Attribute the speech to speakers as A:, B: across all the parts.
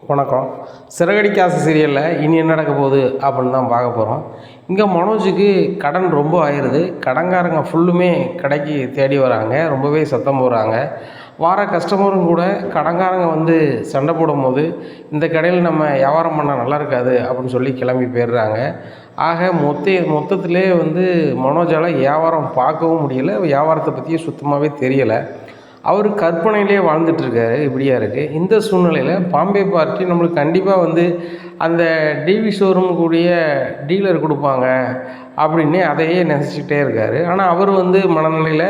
A: வணக்கம். சிறகடிக்க ஆசை சீரியலில் இனி என்ன நடக்க போகுது அப்படின்னு தான் பார்க்க போகிறோம். இங்கே மனோஜுக்கு கடன் ரொம்ப ஆயிடுது. கடன்காரங்க ஃபுல்லுமே கடைக்கு தேடி வராங்க, ரொம்பவே சத்தம் போடுறாங்க. வார கஸ்டமரும் கூட கடன்காரங்க வந்து சண்டை போடும்போது இந்த கடையில் நம்ம வியாபாரம் பண்ணால் நல்லா இருக்காது அப்படின்னு சொல்லி கிளம்பி போயிடுறாங்க. ஆக மொத்தத்திலே வந்து மனோஜால் வியாபாரம் பார்க்கவும் முடியலை, வியாபாரத்தை பற்றியும் சுத்தமாகவே தெரியலை. அவர் கற்பனையிலே வாழ்ந்துட்டுருக்காரு. இப்படியா இருக்குது. இந்த சூழ்நிலையில் பாம்பே பார்ட்டி நம்மளுக்கு கண்டிப்பாக வந்து அந்த டிவி ஷோரூம் கூடிய டீலர் கொடுப்பாங்க அப்படின்னே அதையே நெனைச்சிக்கிட்டே இருக்கார். ஆனால் அவர் வந்து மனநிலையில்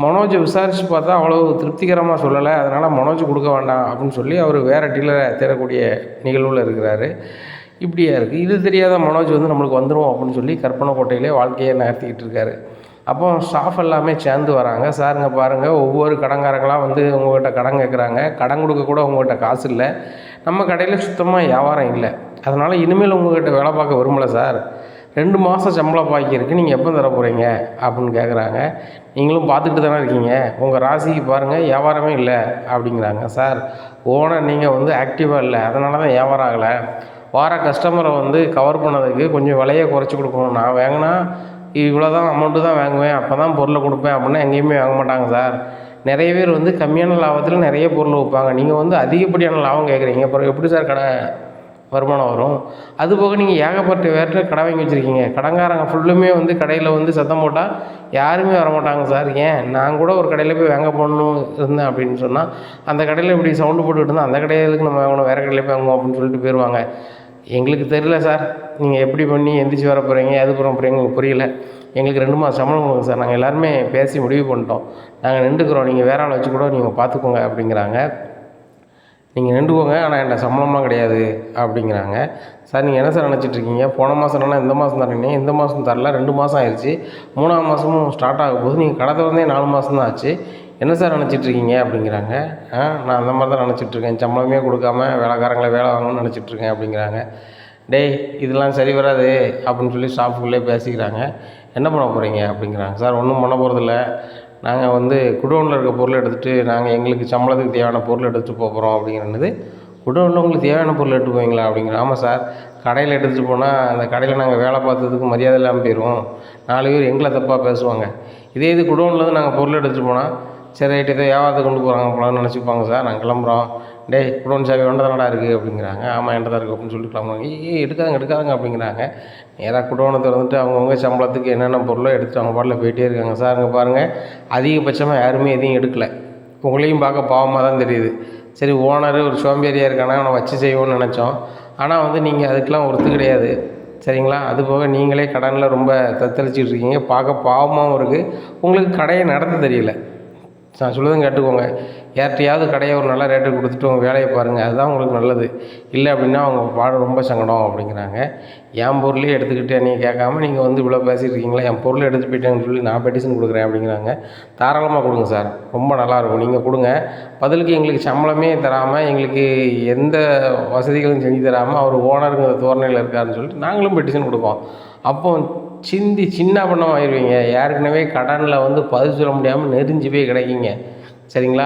A: மனோஜை விசாரித்து பார்த்தா அவ்வளோ திருப்திகரமாக சொல்லலை. அதனால் மனோஜ் கொடுக்க வேண்டாம் அப்படின்னு சொல்லி அவர் வேறு டீலரை தேடக்கூடிய நிகழ்வில் இருக்கிறாரு. இப்படியா இருக்குது. இது தெரியாத மனோஜ் வந்து நம்மளுக்கு வந்துடும் அப்படின்னு சொல்லி கற்பனை கோட்டையிலே வாழ்க்கையை நகர்த்திக்கிட்டு இருக்காரு. அப்போ ஸ்டாஃப் எல்லாமே சேர்ந்து வராங்க. சாருங்க பாருங்கள், ஒவ்வொரு கடன்காரங்களாம் வந்து உங்கள்கிட்ட கடன் கேட்குறாங்க. கடன் கொடுக்க கூட உங்கள்கிட்ட காசு இல்லை. நம்ம கடையில் சுத்தமாக வியாபாரம் இல்லை. அதனால் இனிமேல் உங்கள்கிட்ட வேலை பார்க்க விரும்பலை சார். 2 மாதம் சம்பளம் பாக்கி இருக்குது, நீங்கள் எப்போ தர போகிறீங்க அப்படின்னு கேட்குறாங்க. நீங்களும் பார்த்துக்கிட்டு தானே இருக்கீங்க, உங்கள் ராசிக்கு பாருங்கள் வியாபாரமே இல்லை அப்படிங்கிறாங்க. சார், ஓனர் நீங்கள் வந்து ஆக்டிவாக இல்லை, அதனால தான் வியாபாரம் ஆகலை. வார கஸ்டமரை வந்து கவர் பண்ணதுக்கு கொஞ்சம் விலையை குறைச்சி கொடுக்கணும். நான் வாங்கினா இவ்வளோ தான் அமௌண்ட்டு தான் வாங்குவேன், அப்போ தான் பொருளை கொடுப்பேன் அப்படின்னா எங்கேயுமே வாங்க மாட்டாங்க சார். நிறைய பேர் வந்து கம்மியான லாபத்தில் நிறைய பொருள் வைப்பாங்க. நீங்கள் வந்து அதிகப்படியான லாபம் கேட்குறீங்க, அப்புறம் எப்படி சார் கடை வருமானம் வரும்? அதுபோக நீங்கள் ஏகப்பட்ட பேர்கிட்ட கடை வாங்கி வச்சுருக்கீங்க. கடன்காரங்க ஃபுல்லுமே வந்து கடையில் வந்து சத்தம் போட்டால் யாருமே வரமாட்டாங்க சார். ஏன், நான் கூட ஒரு கடையில் போய் வாங்க போகணும் இருந்தேன் அப்படின்னு சொன்னால் அந்த கடையில் இப்படி சவுண்டு போட்டுக்கிட்டு இருந்தால் அந்த கடையிலுக்கு நம்ம வாங்கணும், வேறு கடையில் போய் வாங்குவோம் அப்படின்னு சொல்லிட்டு போயிடுவாங்க. எங்களுக்கு தெரியல சார், நீங்கள் எப்படி பண்ணி எந்திரிச்சு வர போகிறீங்க, எது பண்ண போகிறீங்க உங்களுக்கு புரியல. எங்களுக்கு 2 மாதம் சம்பளம் கொடுங்க சார், நாங்கள் எல்லாருமே பேசி முடிவு பண்ணிட்டோம், நாங்கள் நின்றுக்கிறோம், நீங்கள் வேற ஆள் வச்சு கூட நீங்கள் பார்த்துக்கோங்க அப்படிங்கிறாங்க. நீங்கள் நின்றுக்கோங்க, ஆனால் என்கிட்ட சம்பளம்லாம் கிடையாது அப்படிங்கிறாங்க. சார், நீங்கள் என்ன சார் நினச்சிட்ருக்கீங்க? போன மாதம் தானே இந்த மாதம் தரீங்க, இந்த மாதம் தரல, 2 மாதம் ஆயிடுச்சு, 3ஆம் மாதமும் ஸ்டார்ட் ஆக போகுது, நீங்கள் கடை திறந்தே 4 மாதம் தான் ஆச்சு, என்ன சார் நினச்சிட்ருக்கீங்க அப்படிங்கிறாங்க. நான் அந்த மாதிரி தான் நினச்சிட்ருக்கேன், சம்பளமே கொடுக்காம வேலைக்காரங்களை வேலை வாங்கணும்னு நினச்சிட்ருக்கேன் அப்படிங்கிறாங்க. டேய், இதெல்லாம் சரி வராது அப்படின்னு சொல்லி ஸ்டாஃபுக்குள்ளே பேசிக்கிறாங்க. என்ன பண்ண போகிறீங்க அப்படிங்கிறாங்க. சார், ஒன்றும் பண்ண போகிறதில்ல, நாங்கள் வந்து குடோனில் இருக்க பொருளை எடுத்துகிட்டு நாங்கள் எங்களுக்கு சம்பளத்துக்கு தேவையான பொருள் எடுத்துகிட்டு போகிறோம் அப்படிங்கிறது. குடோனில் உங்களுக்கு தேவையான பொருள் எடுத்து போவீங்களா அப்படிங்கிற. ஆமாம் சார், கடையில் எடுத்துகிட்டு போனால் அந்த கடையில் நாங்கள் வேலை பார்த்ததுக்கு மரியாதை இல்லாமல் போயிடுவோம், 4 பேர் எங்களை தப்பாக பேசுவாங்க. இதே இது குடோன்லேருந்து நாங்கள் பொருள் எடுத்துகிட்டு போனால் சரி ரைட்டு, இதை வியாபாரத்தை கொண்டு போகிறாங்க போலான்னு நினச்சிப்பாங்க சார், நாங்கள் கிளம்புறோம். டேய், குடோன் சாவி வேண்ட தானடா இருக்குது அப்படிங்கிறாங்க. ஆமாம், என்கிட்ட தான் இருக்குது அப்படின்னு சொல்லிட்டு கிளம்புறாங்க. எடுக்காதுங்க அப்படிங்கிறாங்க. நேராக குடோனை திறந்துட்டு அவங்கவுங்க சம்பளத்துக்கு என்னென்ன பொருளோ எடுத்துகிட்டு அவங்க பாட்டில் போயிட்டே இருக்காங்க. சார், இங்கே பாருங்கள், அதிகபட்சமாக யாருமே எதையும் எடுக்கலை, உங்களையும் பார்க்க பாவமாக தான் தெரியுது. சரி, ஓனர் ஒரு சோம்பேறியாக இருக்கானா, அவனை வச்சு செய்வோன்னு நினச்சோம், ஆனால் வந்து நீங்கள் அதுக்கெலாம் ஒருத்து கிடையாது, சரிங்களா? அதுபோக நீங்களே கடனில் ரொம்ப தத்தளிச்சிட்டு இருக்கீங்க, பார்க்க பாவமாகவும் இருக்குது, உங்களுக்கு கடையை நடத்த தெரியல. நான் சொல்லுறதும் கேட்டுக்கோங்க, யார்கிட்டையாவது கடையை ஒரு நல்ல ரேட்டு கொடுத்துட்டு உங்கள் வேலையை பாருங்கள், அதுதான் உங்களுக்கு நல்லது. இல்லை அப்படின்னா அவங்க பாடு ரொம்ப சங்கடம் அப்படிங்கிறாங்க. என் பொருளையே எடுத்துக்கிட்டு நீங்கள் கேட்காம நீங்கள் வந்து இவ்வளோ பேசிகிட்டு இருக்கீங்களா, என் பொருளை எடுத்து போயிட்டேன்னு சொல்லி நான் பெட்டிஷன் கொடுக்குறேன் அப்படிங்கிறாங்க. தாராளமாக கொடுங்க சார், ரொம்ப நல்லாயிருக்கும், நீங்கள் கொடுங்க. பதிலுக்கு எங்களுக்கு சம்பளமே தராமல், எங்களுக்கு எந்த வசதிகளும் செஞ்சு தராமல் அவர் ஓனருங்கிற தோரணையில் இருக்காருன்னு சொல்லிட்டு நாங்களும் பெட்டிஷன் கொடுப்போம். அப்போ சின்ன பண்ணம் ஆயிடுவீங்க. ஏற்கனவே கடனில் வந்து பதில் சொல்ல முடியாமல் நெறிஞ்சு போய் கிடைக்கிங்க, சரிங்களா?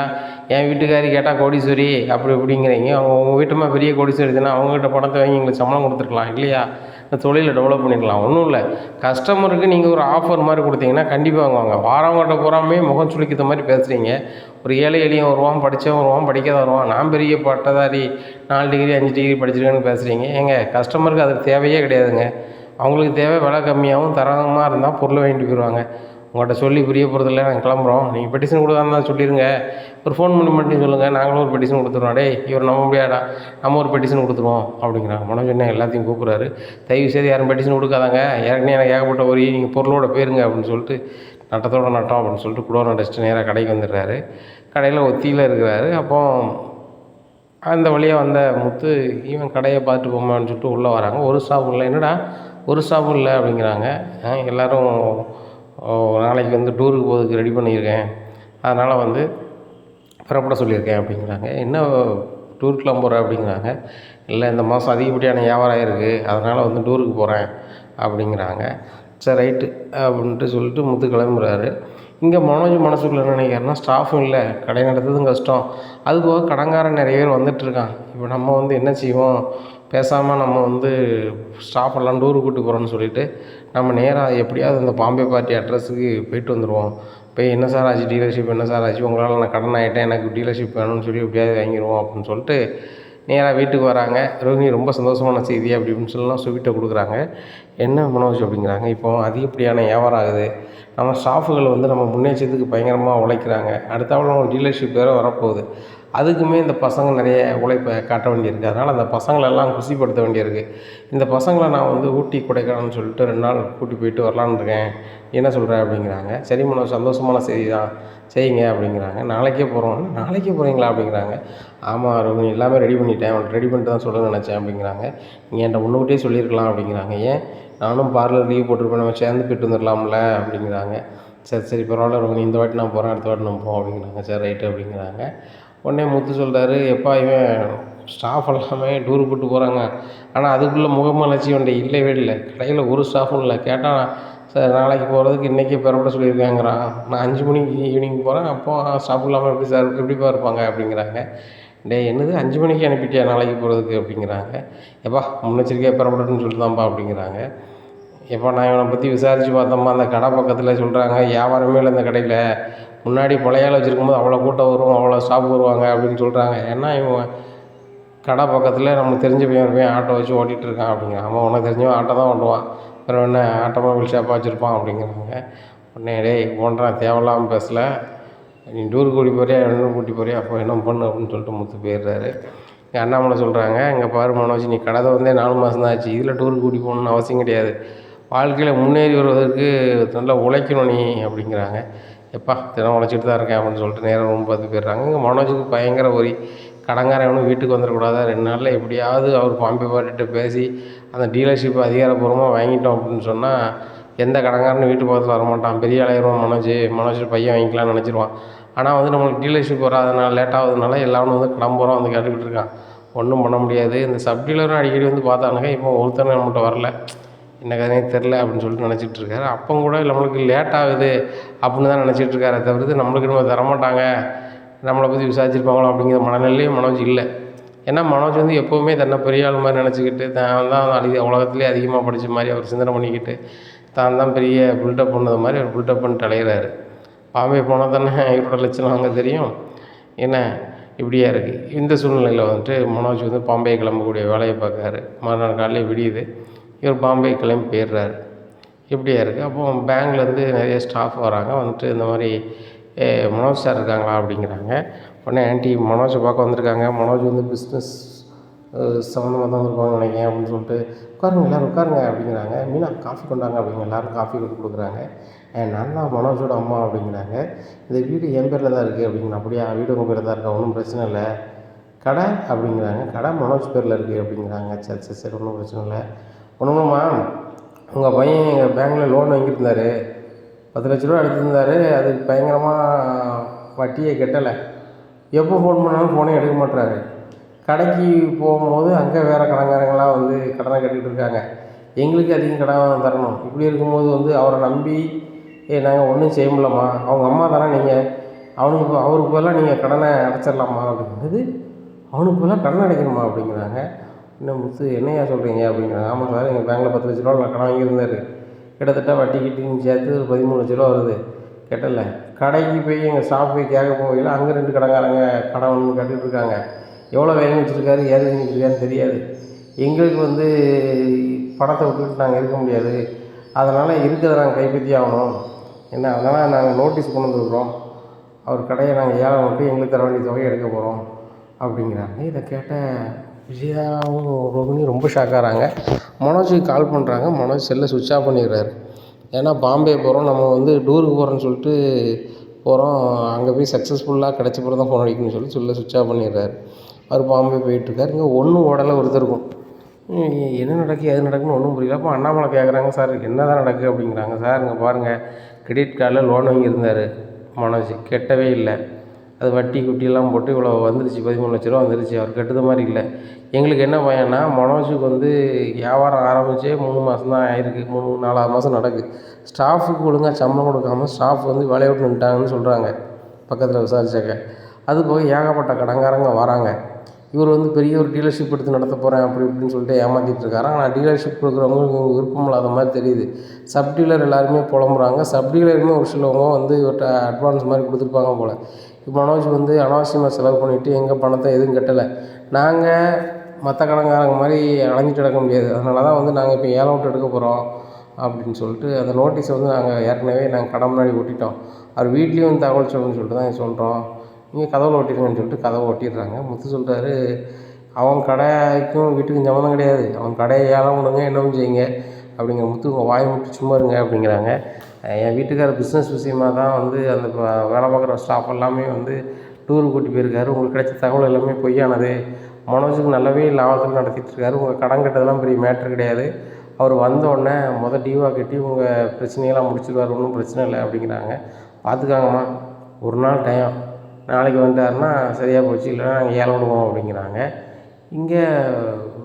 A: என் வீட்டுக்காரி கேட்டால் கோடீஸ்வரி அப்படி இப்படிங்கிறீங்க. உங்கள் வீட்டுமா பெரிய கோடீஸ்வரி தானே, அவங்ககிட்ட பணத்தை வாங்கி எங்களுக்கு சம்பளம் கொடுத்துருக்கலாம் இல்லையா? இந்த தொழிலை டெவலப் பண்ணிக்கலாம். ஒன்றும் இல்லை, கஸ்டமருக்கு நீங்கள் ஒரு ஆஃபர் மாதிரி கொடுத்தீங்கன்னா கண்டிப்பாக வாங்குவாங்க. வாரவங்கள்ட்ட பூராமே முகம் சுளிக்கிற மாதிரி பேசுகிறீங்க. ஒரு ஏழை எளியும் வருவான், படித்தவன் வருவான், படிக்காத வருவான், நான் பெரிய பட்டதாரி 4 டிகிரி 5 டிகிரி படிச்சிருக்கேன்னு பேசுகிறீங்க. ஏங்க, கஸ்டமருக்கு அதுக்கு தேவையே கிடையாதுங்க. அவங்களுக்கு தேவை விலை கம்மியாகவும் தரமாக இருந்தால் பொருளை வாங்கிட்டு போயிடுவாங்க. உங்கள்கிட்ட சொல்லி புரிய போகிறதில்ல, நாங்கள் கிளம்புறோம், நீங்கள் பெட்டிஷன் கொடுத்தாருந்தா சொல்லிடுங்க, ஒரு ஃபோன் பண்ணி மட்டும் சொல்லுங்கள், நாங்களும் ஒரு பெட்டிஷன் கொடுத்துருவோம். டேய், இவர் நம்ப முடியாடா, நம்ம ஒரு பெட்டிஷன் கொடுத்துருவோம் அப்படிங்கிறாங்க. மனோஜ் என்ன எல்லாத்தையும் கூப்பிட்றாரு. தயவு செய்து யாரும் பெட்டிஷன் கொடுக்காதாங்க, ஏற்கனவே எனக்கு ஏகப்பட்ட ஒரு நீங்கள் பொருளோட போயிருங்க அப்படின்னு சொல்லிட்டு நட்டத்தோடு நட்டோம் அப்படின்னு சொல்லிட்டு குடோனை அடிச்சுட்டு நேராக கடைக்கு வந்துடுறாரு. கடையில் ஒத்தியில் இருக்கிறாரு. அப்போ அந்த வழியாக வந்த முத்து இவன் கடையை பார்த்துட்டு போமான்னு சொல்லிட்டு உள்ளே வராங்க. ஒரு ஸ்டாஃப் இல்லை. என்னடா ஒரு ஸ்டாஃப் இல்லை அப்படிங்கிறாங்க. எல்லோரும் நாளைக்கு வந்து டூருக்கு போகிறதுக்கு ரெடி பண்ணியிருக்கேன், அதனால் வந்து புறப்பட சொல்லியிருக்கேன் அப்படிங்கிறாங்க. என்ன டூருக்குலாம் போகிறேன் அப்படிங்கிறாங்க. இல்லை, இந்த மாதம் அதிகப்படியான வியாபாரம் ஆகிருக்கு, அதனால் வந்து டூருக்கு போகிறேன் அப்படிங்கிறாங்க. சரி ரைட்டு அப்படின்ட்டு சொல்லிட்டு முத்து கிளம்புறாரு. இங்கே மனோஜ் மனசுக்குள்ள என்ன நினைக்கிறாருன்னா, ஸ்டாஃபும் இல்லை, கடை நடத்துறதும் கஷ்டம், அதுபோக கடன்காரன் நிறைய பேர் வந்துட்டுருக்கான். இப்போ நம்ம வந்து என்ன செய்வோம், பேசாமல் நம்ம வந்து ஸ்டாஃப் எல்லாம் டூருக்கு கூப்பிட்டு போகிறோன்னு சொல்லிவிட்டு நம்ம நேராக எப்படியாவது இந்த பாம்பே பார்ட்டி அட்ரஸுக்கு போயிட்டு வந்துடுவோம். போய் என்ன சார் ஆச்சு, டீலர்ஷிப் என்ன சார் ஆச்சு, உங்களால் நான் கடன் ஆகிட்டேன், எனக்கு டீலர்ஷிப் வேணும்னு சொல்லி எப்படியாவது வாங்கிடுவோம் அப்படின்னு சொல்லிட்டு நேராக வீட்டுக்கு வராங்க. ரோஹிணி ரொம்ப சந்தோஷமான செய்தி அப்படி இப்படின்னு சொல்லலாம் ஸ்வீட்டை கொடுக்குறாங்க. என்ன மனோஜ் அப்படிங்கிறாங்க, இப்போ அதிகப்படியான வியாபாரம் ஆகுது, நம்ம ஸ்டாஃபுகள் வந்து நம்ம முன்னேற்றத்துக்கு பயங்கரமாக உழைக்கிறாங்க, அடுத்தாப்புல நம்ம டீலர்ஷிப் வேறு வரப்போகுது, அதுக்குமே இந்த பசங்க நிறைய உழைப்பை காட்ட வேண்டியிருக்கு, அதனால் அந்த பசங்களெல்லாம் குஷிப்படுத்த வேண்டியிருக்கு. இந்த பசங்களை நான் வந்து ஊட்டி கொடைக்கானல்னு சொல்லிட்டு 2 நாள் கூட்டி போயிட்டு வரலான்னு இருக்கேன், என்ன சொல்கிற அப்படிங்கிறாங்க. சரி மனோஜ், சந்தோஷமான செய்தி தான், செய்யுங்க அப்படிங்கிறாங்க. நாளைக்கே போகிறோம். நாளைக்கே போகிறீங்களா அப்படிங்கிறாங்க. ஆமாம் ரோஹிணி, எல்லாமே ரெடி பண்ணிட்டேன், ரெடி பண்ணிட்டு தான் சொல்ல நினச்சேன் அப்படிங்கிறாங்க. நீங்கள் என்கிட்ட முன்னூட்டியே சொல்லியிருக்கலாம் அப்படிங்கிறாங்க. ஏன், நானும் பார்லர் லீவ் போட்டிருப்பேன், நம்ம சேர்ந்து போய்ட்டு வந்துடலாம்ல அப்படிங்கிறாங்க. சரி சரி பரவாயில்ல ரோஹிணி, இந்த வாட்டி நான் போகிறேன், அடுத்த வாட்டி நம்ம போவோம் அப்படிங்கிறாங்க. சரி ரைட்டு அப்படிங்கிறாங்க. உடனே முத்து சொல்கிறாரு, எப்பா இவன் ஸ்டாஃப் எல்லாமே டூருக்கு கூப்பிட்டு போகிறாங்க, ஆனால் அதுக்குள்ளே முகமலர்ச்சி வண்டி இல்லவே இல்லை, கடையில் ஒரு ஸ்டாஃபும் இல்லை. கேட்டால் சார் நாளைக்கு போகிறதுக்கு இன்றைக்கி பெறப்பட சொல்லியிருக்காங்கிறான், நான் 5 மணிக்கு ஈவினிங் போகிறேன், அப்போ ஸ்டாஃப் இல்லாமல் எப்படி சார் எப்படிப்பா இருப்பாங்க அப்படிங்கிறாங்க. என்னது 5 மணிக்கு அனுப்பிட்டியா நாளைக்கு போகிறதுக்கு அப்படிங்கிறாங்க. எப்பா முன்னெச்சரிக்கையாக பெறப்படணும்னு சொல்லிட்டு தான்ப்பா அப்படிங்கிறாங்க. எப்போ நான் இவனை பற்றி விசாரித்து பார்த்தோம்மா, அந்த கடை பக்கத்தில் சொல்கிறாங்க வியாபாரமே இல்லை இந்த கடையில், முன்னாடி பழைய ஆள் வச்சுருக்கும்போது அவ்வளோ கூட்டம் வரும், அவ்வளோ ஸ்டாஃப் வருவாங்க அப்படின்னு சொல்கிறாங்க. ஏன்னா இவன் கடை பக்கத்தில் நமக்கு தெரிஞ்ச பையன் ஆட்டோ வச்சு ஓட்டிகிட்டு இருக்கான் அப்படிங்கிறான். அவன் உனக்கு தெரிஞ்சவன் ஆட்டோ தான் ஓட்டுவான், அப்புறம் என்ன ஆட்டோமொபைல் ஷாப்பாக வச்சுருப்பான் அப்படிங்கிறாங்க. உடனே டேய் போன்றான், தேவையில்லாமல் பேசலை, நீ டூருக்கு கூட்டி போறியா என்ன கூட்டி போறியா, அப்போ என்ன பண்ணு அப்படின்னு சொல்லிட்டு முத்து போயிடுறாரு. எங்கள் அண்ணாமலை சொல்கிறாங்க, இங்கே பாரு மனோஜ், நீ கடை வந்தே 4 மாதம் தான் ஆச்சு, இதில் டூருக்கு கூட்டி போகணுன்னு அவசியம் கிடையாது, வாழ்க்கையில் முன்னேறி வருவதற்கு நல்லா உழைக்கணும் நீ அப்படிங்கிறாங்க. எப்பா தினம் உழைச்சிட்டு தான் இருக்கேன் அப்படின்னு சொல்லிட்டு நேரம் ரூம் பார்த்து போயிடுறாங்க. இங்கே மனோஜுக்கு பயங்கர ஒரி, கடங்காரன் எவனும் வீட்டுக்கு வந்துடக்கூடாதா, 2 நாளில் எப்படியாவது அவர் பாம்பே பார்ட்டிகிட்ட பேசி அந்த டீலர்ஷிப் அதிகாரப்பூர்வமாக வாங்கிட்டோம் அப்படின்னு சொன்னால் எந்த கடங்காரனும் வீட்டு பக்கத்தில் வரமாட்டான், பெரிய ஆளாயிடுவான் மனோஜ் பையன் வாங்கிக்கலாம்னு நினச்சிருவான். ஆனால் வந்து நம்மளுக்கு டீலர்ஷிப் வராதனால லேட் ஆகுதுனால எல்லாரும் வந்து கிளம்புறோம் வந்து கேட்டுக்கிட்டு இருக்கான், ஒன்றும் பண்ண முடியாது. இந்த சப் டீலரும் அடிக்கடி வந்து பார்த்தானுங்க, இப்போ ஒருத்தனை நம்மகிட்ட வரல, என்ன கதையே தெரில அப்படின்னு சொல்லிட்டு நினச்சிட்டு இருக்காரு. அப்போ கூட நம்மளுக்கு லேட் ஆகுது அப்படின்னு தான் நினச்சிட்டு இருக்காரு, தவிர்த்து நம்மளுக்கு நம்ம தரமாட்டாங்க, நம்மளை பற்றி விசாரிச்சிருப்பாங்களோ அப்படிங்கிற மனநிலையும் மனோஜ் இல்லை. ஏன்னா மனோஜ் வந்து எப்போவுமே தன்னை பெரிய ஆள் மாதிரி நினச்சிக்கிட்டு தான் உலகத்துலேயே அதிகமாக படித்த மாதிரி அவர் சிந்தனை பண்ணிக்கிட்டு தான் பெரிய பில்டப் பண்ணது மாதிரி அவர் பில்டப் பண்ணிட்டு அலைகிறாரு. பாம்பே போனால் தானே இவரோட லட்சணம் அங்கே தெரியும். என்ன இப்படியா இருக்குது. இந்த சூழ்நிலையில் வந்துட்டு மனோஜ் வந்து பாம்பே கிளம்பக்கூடிய வேலையை பார்க்குறாரு. மறுநாள் காலையில் விடியுது, இவர் பாம்பே கிளம்பி போயிடுறாரு. இப்படியா இருக்குது. அப்போது பேங்க்லேருந்து நிறைய ஸ்டாஃப் வராங்க, வந்துட்டு இந்த மாதிரி மனோஜ் சார் இருக்காங்களா அப்படிங்கிறாங்க. உடனே ஆண்டி மனோஜை பார்க்க வந்திருக்காங்க, மனோஜ் வந்து பிஸ்னஸ் சம்மந்தமாக தான் வந்திருப்பாங்கன்னு நினைக்கிறேன் அப்படின்னு சொல்லிட்டு உட்காருங்க எல்லோரும் உட்காருங்க அப்படிங்கிறாங்க. மீனா காஃபி கொண்டாங்க அப்படிங்க, எல்லோரும் காஃபி கொடுக்குறாங்க. நான் தான் மனோஜோட அம்மா அப்படிங்கிறாங்க. இந்த வீடு என் பேரில் தான் இருக்குது அப்படிங்கிறேன். அப்படியா, வீடு உங்கள் பேரில் தான் இருக்கா, ஒன்றும் பிரச்சனை இல்லை. கடை அப்படிங்கிறாங்க, கடை மனோஜ் பேரில் இருக்குது அப்படிங்கிறாங்க. சரி சரி சரி ஒன்றும் பிரச்சனை இல்லை. ஒன்றுமா, உங்கள் பையன் எங்கள் பேங்க்கில் லோன் வாங்கியிருந்தார், 10 லட்ச ரூபா எடுத்திருந்தார், அதுக்கு பயங்கரமாக வட்டியை கட்டலை, எப்போ ஃபோன் பண்ணாலும் ஃபோனே எடுக்க மாட்டுறாரு. கடைக்கு போகும்போது அங்கே வேறு கடன்காரங்களாம் வந்து கடனை கட்டிகிட்டு இருக்காங்க, எங்களுக்கு அதிகம் கடன் தரணும். இப்படி இருக்கும்போது வந்து அவரை நம்பி நாங்கள் ஒன்றும் செய்ய முடியலம்மா, அவங்க அம்மா தானே நீங்கள், அவருக்கு பதிலாக நீங்கள் கடனை அடைச்சிடலாமா அப்படிங்கிறது. அவனுக்கு பதிலாக கடனை அடைக்கணுமா அப்படிங்கிறாங்க. இன்னும் முத்து என்னையா சொல்கிறீங்க அப்படிங்கிறாங்க. ஆமாம் சார், எங்கள் பேங்கில் 10 லட்ச ரூபா கடன் வாங்கியிருந்தார், கிட்டத்தட்ட வட்டி கிட்டின்னு சேர்த்து ஒரு 13 லட்ச ரூபா வருது, கட்டலை. கடைக்கு போய் எங்கள் ஸ்டாஃப் போய் கேட்க போகல, அங்கே 2 கடன்காரங்க கடன் ஒன்று கட்டிகிட்டு இருக்காங்க, எவ்வளோ வாங்கி வச்சுருக்காரு ஏது வாங்கி வச்சுருக்காருன்னு தெரியாது. எங்களுக்கு வந்து பணத்தை விட்டுக்கிட்டு நாங்கள் இருக்க முடியாது, அதனால் இருக்கிறத நாங்கள் கைப்பற்றி ஆகணும். என்ன, அதனால் நாங்கள் நோட்டீஸ் கொண்டு வந்துருக்குறோம், அவர் கடையை நாங்கள் ஏலம் விட்டு எங்களுக்கு தர வேண்டிய தொகையை எடுக்க போகிறோம் அப்படிங்கிறாங்க. இதை கேட்ட விஜயாவும் ரோஹிணி ரொம்ப ஷாக்காகிறாங்க. மனோஜுக்கு கால் பண்ணுறாங்க, மனோஜ் செல்லை சுவிட்ச் ஆஃப் பண்ணிடுறாரு. ஏன்னா பாம்பே போகிறோம், நம்ம வந்து டூருக்கு போகிறோன்னு சொல்லிட்டு போகிறோம், அங்கே போய் சக்ஸஸ்ஃபுல்லாக கிடச்ச பிறகு தான் ஃபோன் அடிக்கணும்னு சொல்லிட்டு செல்லை சுவிட்ச் ஆஃப் பண்ணிடுறாரு. அவர் பாம்பே போயிட்டுருக்காரு. இங்கே ஒன்றும் ஓடலை ஒருத்தருக்கும். என்ன நடக்குது எது நடக்குன்னு ஒன்றும் புரியல. அப்போ அண்ணாமலை கேட்குறாங்க, சார் என்ன தான் நடக்குது அப்படிங்கிறாங்க. சார் இங்கே பாருங்கள், கிரெடிட் கார்டில் லோன் வாங்கியிருந்தார் மனோஜ், கெட்டவே இல்லை, அது வட்டி குட்டியெல்லாம் போட்டு இவ்வளோ வந்துருச்சு, 13,00,000 வந்துருச்சு. அவர் கட்டுற மாதிரி இல்லை. எங்களுக்கு என்ன பயம்னா, மனோஜுக்கு வந்து வியாபாரம் ஆரம்பித்தே 3 மாதம் தான் ஆயிருக்கு, 3 4 மாதம் நடக்குது. ஸ்டாஃபுக்கு ஒழுங்காக சம்பளம் கொடுக்காம ஸ்டாஃப் வந்து வேலையை விட்டு நின்ட்டாங்கன்னு சொல்கிறாங்க பக்கத்தில் விசாரிச்சாக்க. அது போக ஏகப்பட்ட கடன்காரங்க வராங்க. இவர் வந்து பெரிய ஒரு டீலர்ஷிப் எடுத்து நடத்த போகிறேன் அப்படி இப்படின்னு சொல்லிட்டு ஏமாற்றிட்டு இருக்காரு. ஆனால் டீலர்ஷிப் கொடுக்குறவங்களுக்கு விருப்பம் இல்லாத மாதிரி தெரியுது. சப் டீலர் எல்லாருமே புலம்புறாங்க. சப் டீலருமே ஒரு சிலவங்க வந்து இவர்கிட்ட அட்வான்ஸ் மாதிரி கொடுத்துருப்பாங்க போல். மனோஜ் வந்து அனாவசியமாக செலவு பண்ணிவிட்டு எங்கள் பணத்தை எதுவும் கட்டலை. நாங்கள் மற்ற கடன்காரங்க மாதிரி அலைஞ்சிட்டு கிடக்க முடியாது. அதனால தான் வந்து நாங்கள் இப்போ ஏலம் விட்டு எடுக்க போகிறோம் அப்படின்னு சொல்லிட்டு அந்த நோட்டீஸை வந்து நாங்கள் கடன் முன்னாடி ஒட்டிட்டோம். அவர் வீட்லேயும் வந்து தகவல் சொல்லணும்னு சொல்லிட்டு தான் சொல்கிறோம். நீங்கள் கதவுல ஒட்டிடுங்கன்னு சொல்லிட்டு கதவை ஒட்டிடுறாங்க. முத்து சொல்கிறாரு, அவன் கடைக்கும் வீட்டுக்கும் சம்மந்தம் கிடையாது, அவன் கடையை ஏலம் விடுங்க, என்னவும் செய்யுங்க அப்படிங்கிற. முத்து உங்கள் வாயை மட்டும் சும்மா இருங்க அப்படிங்கிறாங்க. என் வீட்டுக்காரர் பிஸ்னஸ் விஷயமாக தான் வந்து அந்த வேலை பார்க்குற ஸ்டாஃப் எல்லாமே வந்து டூருக்கு கூட்டி போயிருக்காரு. உங்களுக்கு கிடைச்ச தகவல் எல்லாமே பொய்யானது. மனோஜுக்கு நல்லாவே லாபத்தில் நடத்திட்டுருக்காரு. உங்கள் கடன் கட்டதெல்லாம் பெரிய மேட்ரு கிடையாது. அவர் வந்தோடனே டியூவாக கட்டி உங்கள் பிரச்சனையெல்லாம் முடிச்சிடுவார், ஒன்றும் பிரச்சனை இல்லை அப்படிங்கிறாங்க. பார்த்துக்காங்கம்மா, ஒரு நாள் டைம், நாளைக்கு வந்துட்டாருன்னா சரியாக போச்சு, இல்லைன்னா நாங்கள் ஏலம் விடுவோம் அப்படிங்கிறாங்க. இங்கே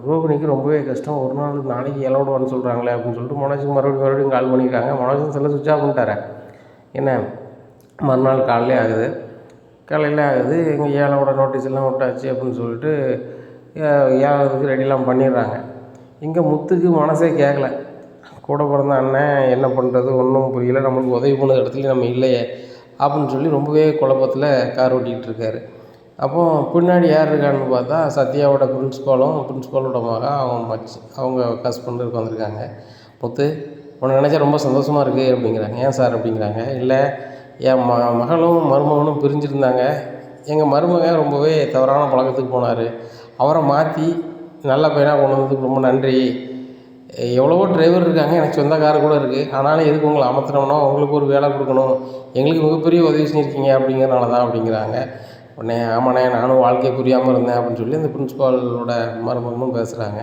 A: ரோகிணிக்கு ரொம்பவே கஷ்டம். ஒரு நாளைக்கு ஏலம் விடுவான்னு சொல்கிறாங்களே அப்படின்னு சொல்லிட்டு மனோஜுக்கு மறுபடியும் கால் பண்ணியிருக்காங்க. மனோஜும் செல்ல சுவிட்ச் ஆஃப் பண்ணிட்டாரு. என்ன மறுநாள் காலையில் ஆகுது. எங்கள் ஏலம் விட நோட்டீஸ் எல்லாம் விட்டாச்சு அப்படின்னு சொல்லிட்டு ஏலத்துக்கு ரெடிலாம் பண்ணிடுறாங்க. இங்கே முத்துக்கு மனசே கேட்கல. கூட பிறந்த அண்ணன் என்ன பண்ணுறது ஒன்றும் புரியல, நம்மளுக்கு உதவி பண்ண இடத்துல நம்ம இல்லையே அப்படின்னு சொல்லி ரொம்பவே குழப்பத்தில் கார் ஓட்டிகிட்டு இருக்காரு. அப்போது பின்னாடி யார் இருக்கான்னு பார்த்தா சத்யாவோட பிரின்ஸ்பாலோட மக அவங்க ஹஸ்பண்ட் உட்காந்துருக்காங்க. முத்து, உன்னை நினச்சா ரொம்ப சந்தோஷமாக இருக்குது அப்படிங்கிறாங்க. ஏன் சார் அப்படிங்கிறாங்க. இல்லை, என் மகளும் மருமகனும் பிரிஞ்சுருந்தாங்க. எங்கள் மருமகன் ரொம்பவே தவறான பழக்கத்துக்கு போனார். அவரை மாற்றி நல்ல பையனாக கொண்டு வந்ததுக்கு ரொம்ப நன்றி. எவ்வளவோ டிரைவர் இருக்காங்க, எனக்கு சொந்த கார் கூட இருக்குது. ஆனாலும் எதுக்கு உங்களை அமர்த்தினோம்னா உங்களுக்கு ஒரு வேலை கொடுக்கணும், எங்களுக்கு மிகப்பெரிய உதவி செஞ்சுருக்கீங்க அப்படிங்கிறனால தான் அப்படிங்கிறாங்க. உடனே ஆமாண்ணே, நானும் வாழ்க்கையை புரியாமல் இருந்தேன் அப்படின்னு சொல்லி அந்த பிரின்ஸ்பாலோட மருமகனும் பேசுகிறாங்க.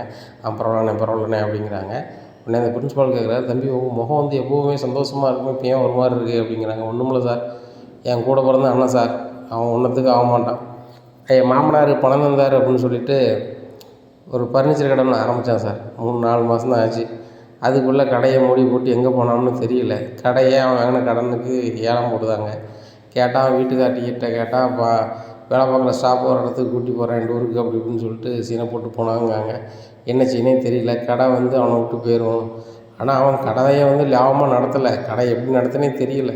A: பரவாயில்லண்ணே அப்படிங்கிறாங்க. உடனே அந்த பிரின்ஸ்பால் கேட்குறாரு, தம்பி உங்கள் முகம் வந்து எப்போவுமே சந்தோஷமாக இருக்கும், இப்போ ஏன் ஒரு மாதிரி இருக்குது அப்படிங்கிறாங்க. ஒன்றுமில்ல சார், என் கூட பிறந்த அண்ணன் சார், அவன் ஒன்றத்துக்கு ஆக மாட்டான். என் மாமனார் பணம் தந்தார் அப்படின்னு சொல்லிட்டு ஒரு ஃபர்னிச்சர் கடை ஆரம்பித்தான் சார். 3-4 மாதம் தான் ஆச்சு. அதுக்குள்ளே கடையை மூடி போட்டு எங்கே போனான்னு தெரியல. கடையே அவன் வாங்கின கடனுக்கு ஏலம் போடுதாங்க. கேட்டால் வீட்டுக்கார்ட்டிக்கிட்ட கேட்டால் வேலை பார்க்குற ஸ்டாஃப் ஒரு இடத்துக்கு கூட்டி போகிறேன் டூருக்கு அப்படி இப்படின்னு சொல்லிட்டு சீனை போட்டு போனாங்காங்க. என்ன செய்யனே தெரியல. கடை வந்து அவனை விட்டு போயிடும். ஆனால் அவன் கடையை வந்து லாபமாக நடத்தலை. கடை எப்படி நடத்தினே தெரியல.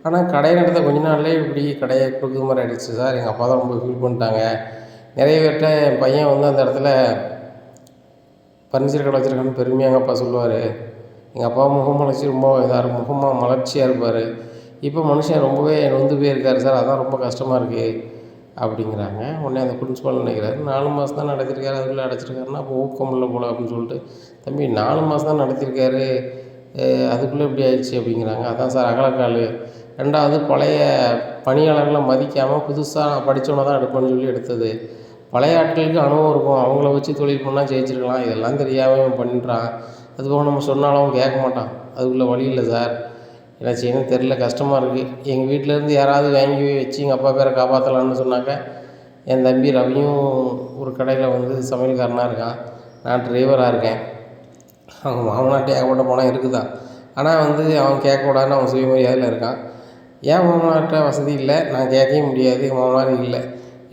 A: ஆனால் கடையை நடத்த கொஞ்ச நாள்லேயே இப்படி கடையை கொடுக்குற மாதிரி ஆகிடுச்சு சார். எங்கள் அப்பா தான் ரொம்ப ஃபீல் பண்ணிட்டாங்க. நிறைய பேர்கிட்ட என் பையன் வந்து அந்த இடத்துல ஃபர்னிச்சர் கடை வச்சுருக்கான்னு பெருமையாக எங்கள் அப்பா சொல்லுவார். எங்கள் அப்பா ரொம்ப இதாக இருக்கும், மலர்ச்சியாக இருப்பார். இப்போ மனுஷன் ரொம்பவே நொந்து போயிருக்காரு சார், அதான் ரொம்ப கஷ்டமாக இருக்குது அப்படிங்கிறாங்க. உடனே அந்த பிரின்ஸ்பால் நினைக்கிறாரு, 4 மாதம் தான் நடத்திருக்காரு, அதுக்குள்ளே அடைச்சிருக்காருன்னா அப்போ ஊக்கம் இல்லை போல் அப்படின்னு சொல்லிட்டு, தம்பி 4 மாதம் தான் நடத்திருக்காரு, அதுக்குள்ளே இப்படி ஆயிடுச்சு அப்படிங்கிறாங்க. அதான் சார் அகலக்கால். 2வது பழைய பணியாளர்களை மதிக்காமல் புதுசாக நான் படித்தவனை தான் எடுப்பேன்னு சொல்லி எடுத்தது. பழைய ஆட்களுக்கு அனுபவம் இருக்கும், அவங்கள வச்சு தொழில் பண்ணால் ஜெயிச்சிருக்கலாம். இதெல்லாம் தெரியாமல் பண்ணிடுறான். அதுபோக நம்ம சொன்னாலும் கேட்க மாட்டான். அதுக்குள்ளே வழி இல்லை சார், என்ன செய்யணும்னு தெரில, கஷ்டமாக இருக்குது. எங்கள் வீட்டிலேருந்து யாராவது வாங்கி வச்சு எங்கள் அப்பா பேரை காப்பாற்றலான்னு சொன்னாக்க, என் தம்பி ரவியும் ஒரு கடையில் வந்து சமையல்காரனாக இருக்கான், நான் டிரைவராக இருக்கேன். அவங்க மாமனார்ட்ட ஏகப்பட்ட பணம் இருக்குதான். ஆனால் வந்து அவன் கேட்கக்கூடாதுன்னு அவன் சுயமரியாதையில் இருக்கான். ஏன் மாமனார்ட்ட வசதி இல்லை, நான் கேட்கவே முடியாது, எங்கள் மாமனார் இல்லை,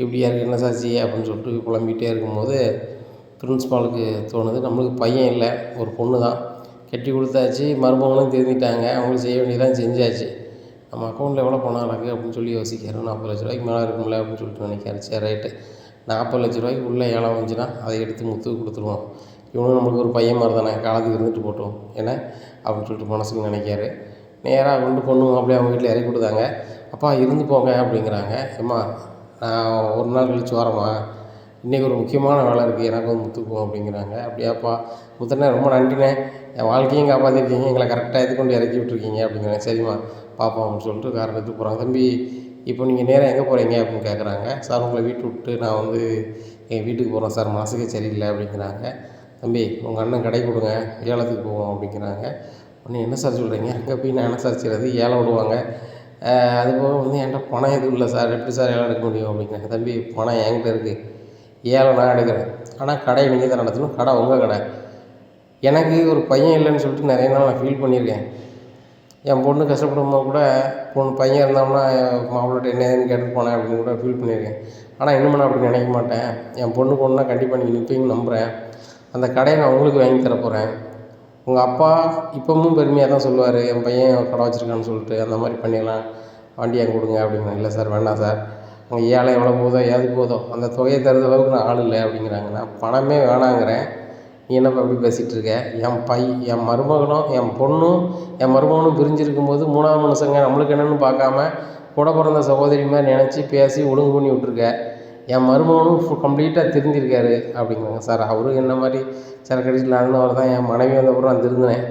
A: இப்படியா இருக்குது என்ன சாட்சி அப்படின்னு சொல்லிட்டு புலம்பிகிட்டே இருக்கும்போது பிரின்ஸ்பாலுக்கு தோணுது, நம்மளுக்கு பையன் இல்லை, ஒரு பொண்ணு தான், கட்டி கொடுத்தாச்சு, மருமகனும் தெரிஞ்சிட்டாங்க, அவங்களுக்கு செய்ய வேண்டியதெல்லாம் செஞ்சாச்சு, நம்ம அக்கௌண்ட்டில் எவ்வளோ பணம் இருக்குது அப்படின்னு சொல்லி யோசிக்கிறாரு. 40 லட்ச ரூபாய்க்கு மேலே இருக்கும்ல அப்படின்னு சொல்லிட்டு நினைக்காரு. சரி ரைட்டு, 40 லட்ச ரூபாய்க்கு உள்ளே ஏலம் வந்துச்சுன்னா அதை எடுத்து முத்துக்கு கொடுத்துருவோம், இவனும் நம்மளுக்கு ஒரு பையன் மாதிரி தானே, காலத்துக்கு இருந்துட்டு போட்டோம் என்ன அப்படின்னு சொல்லிட்டு மனசுக்கு நினைக்காரு. நேராக கொண்டு பொண்ணு அப்படியே அவங்க வீட்டில் இறக்கி கொடுத்தாங்க. அப்பா இருந்து போங்க அப்படிங்கிறாங்க. ஏம்மா நான் ஒரு நாள் கழிச்சு வரேம்மா, இன்றைக்கி ஒரு முக்கியமான வேலை இருக்குது, எனக்கு வந்து முத்துக்குவோம் அப்படிங்கிறாங்க. அப்படியாப்பா, முத்துனே ரொம்ப நன்றிண்ணே, என் வாழ்க்கையும் காப்பாற்றிருக்கீங்க, எங்களை கரெக்டாக கொண்டு இறக்கி விட்ருக்கீங்க அப்படிங்கிறாங்க. சரிம்மா பார்ப்போம் அப்படின்னு சொல்லிட்டு காரை எடுத்து போகிறாங்க. தம்பி இப்போ நீங்கள் நேராக எங்கே போகிறீங்க அப்படின்னு கேட்குறாங்க. சார் உங்களை வீட்டு விட்டு நான் வந்து எங்கள் வீட்டுக்கு போகிறேன் சார், மனசுக்கே சரியில்லை அப்படிங்கிறாங்க. தம்பி உங்கள் அண்ணன் கடை கொடுங்க, ஏலத்துக்கு போவோம் அப்படிங்கிறாங்க. உடனே என்ன சார் சொல்கிறீங்க, அங்கே போய் நான் என்ன சார் செய்கிறது, ஏலம் விடுவாங்க, அதுபோக வந்து என்கிட்ட பணம் எதுவும் இல்லை சார், எப்படி சார் ஏலம் எடுக்க முடியும் அப்படிங்கிறாங்க. தம்பி பணம் என்கிட்ட இருக்குது, ஏலம் நான் எடுக்கிறேன், ஆனால் கடையை நீங்கள் தான் நடத்தணும், கடை உங்கள் கடை. எனக்கு ஒரு பையன் இல்லைன்னு சொல்லிட்டு நிறைய நாள் நான் ஃபீல் பண்ணியிருக்கேன். என் பொண்ணு கஷ்டப்படும்போது கூட பையன் இருந்தாங்கன்னா மாப்பிள்ளைட்ட என்ன ஏதுன்னு கேட்டுட்டு போனேன் அப்படின்னு கூட ஃபீல் பண்ணியிருக்கேன். ஆனால் இன்னும் நான் அப்படி நினைக்க மாட்டேன். என் பொண்ணு பொண்ணுனா கண்டிப்பாக நீங்கள் நிற்பீங்கன்னு நம்புகிறேன். அந்த கடையை நான் உங்களுக்கு வாங்கி தரப்போகிறேன். உங்கள் அப்பா இப்போவும் பெருமையாக தான் சொல்லுவார், என் பையன் கடை வச்சுருக்கான்னு சொல்லிட்டு, அந்த மாதிரி பண்ணிடலாம், வண்டி என் கொடுங்க அப்படிங்கிறாங்க. இல்லை சார் வேண்டாம் சார், அங்கே ஏழை எவ்வளோ போதோ ஏது போதோ அந்த தொகையை தருத அளவுக்கு நான் ஆள் இல்லை அப்படிங்கிறாங்க. நான் பணமே வேணாங்கிறேன், நீ என்னப்பா எப்படி பேசிகிட்டு இருக்க? என் மருமகனும் என் பொண்ணும் என் மருமகனும் பிரிஞ்சிருக்கும்போது 3ஆவது மனுஷங்க நம்மளுக்கு என்னென்னு பார்க்காம கூட பிறந்த சகோதரி மாதிரி நினச்சி பேசி ஒழுங்கு பண்ணி விட்ருக்க. என் மருமகனும் கம்ப்ளீட்டாக திருந்திருக்காரு அப்படிங்கிறாங்க. சார் அவரும் என்ன மாதிரி சரக்கு அடிக்கலான்னு தான் என் மனைவி வந்தப்புறம் நான் திருந்தினேன்.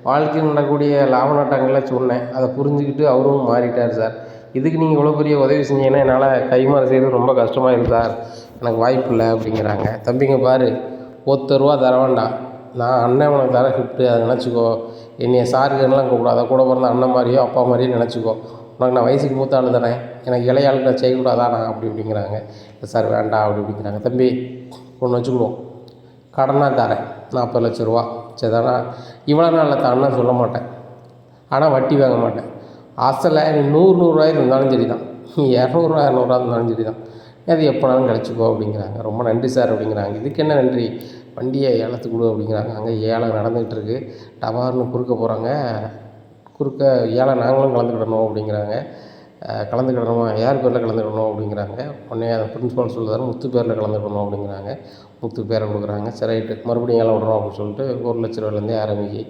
A: வாழ்க்கையில் நடக்கக்கூடிய லாப நட்டங்கள்லாம் சொன்னேன், அதை புரிஞ்சுக்கிட்டு அவரும் மாறிட்டார் சார். இதுக்கு நீங்கள் இவ்வளோ பெரிய உதவி செஞ்சீங்கன்னா என்னால் கைமாறு செய்கிறது ரொம்ப கஷ்டமாக இருக்குது சார், எனக்கு வாய்ப்பு இல்லை அப்படிங்கிறாங்க. தம்பிங்க பாரு, ₹1 தர வேண்டாம், நான் அண்ணன் உனக்கு தர கிஃப்ட்டு, அதை நினச்சிக்கோ. என்னைய சாருக்குன்னெலாம் கூப்பிடாத, கூட பிறந்த அண்ணன் மாதிரியோ அப்பா மாதிரியோ நினச்சிக்கோ. உனக்கு நான் வயசுக்கு மூத்த ஆள் தானே, எனக்கு இளைய ஆளுக்கு நான் செய்யக்கூடாதா நான் அப்படிங்கிறாங்க. இல்லை சார் வேண்டாம் அப்படிங்கிறாங்க. தம்பி ஒன்று வச்சுக்கிடுவோம், கடனாக தரேன் ₹40 லட்சம், சரிதானா? இவ்வளோ நாளில் தான்னா சொல்ல மாட்டேன், ஆனால் வட்டி வாங்க மாட்டேன். அசலை நீ 100 இருந்தாலும் சரி தான், நீ 200 இருந்தாலும் சரி தான், அது எப்போனாலும் கிடச்சிக்கோ அப்படிங்கிறாங்க. ரொம்ப நன்றி சார் அப்படிங்கிறாங்க. இதுக்கு என்ன நன்றி, வண்டியை ஏலத்துக்கு கொடு அப்படிங்கிறாங்க. அங்கே ஏலம் நடந்துகிட்டு இருக்குது, டபார்னு குறுக்க போகிறாங்க. குறுக்க ஏலம் நாங்களும் கலந்துக்கிடணும் அப்படிங்கிறாங்க. கலந்துக்கிடணுமா, யார் பேரில் கலந்துக்கிடணும் அப்படிங்கிறாங்க. உடனே அந்த பிரின்ஸ்பால் சொல்லுறாரு, முத்து பேரில் கலந்துக்கிடணும் அப்படிங்கிறாங்க. முத்து பேரை கொடுக்குறாங்க. சரி ரைட்டு, மறுபடியும் ஏலம் விடுறோம் அப்படின்னு சொல்லிட்டு ₹1 லட்சம் ஆரம்பிக்கி.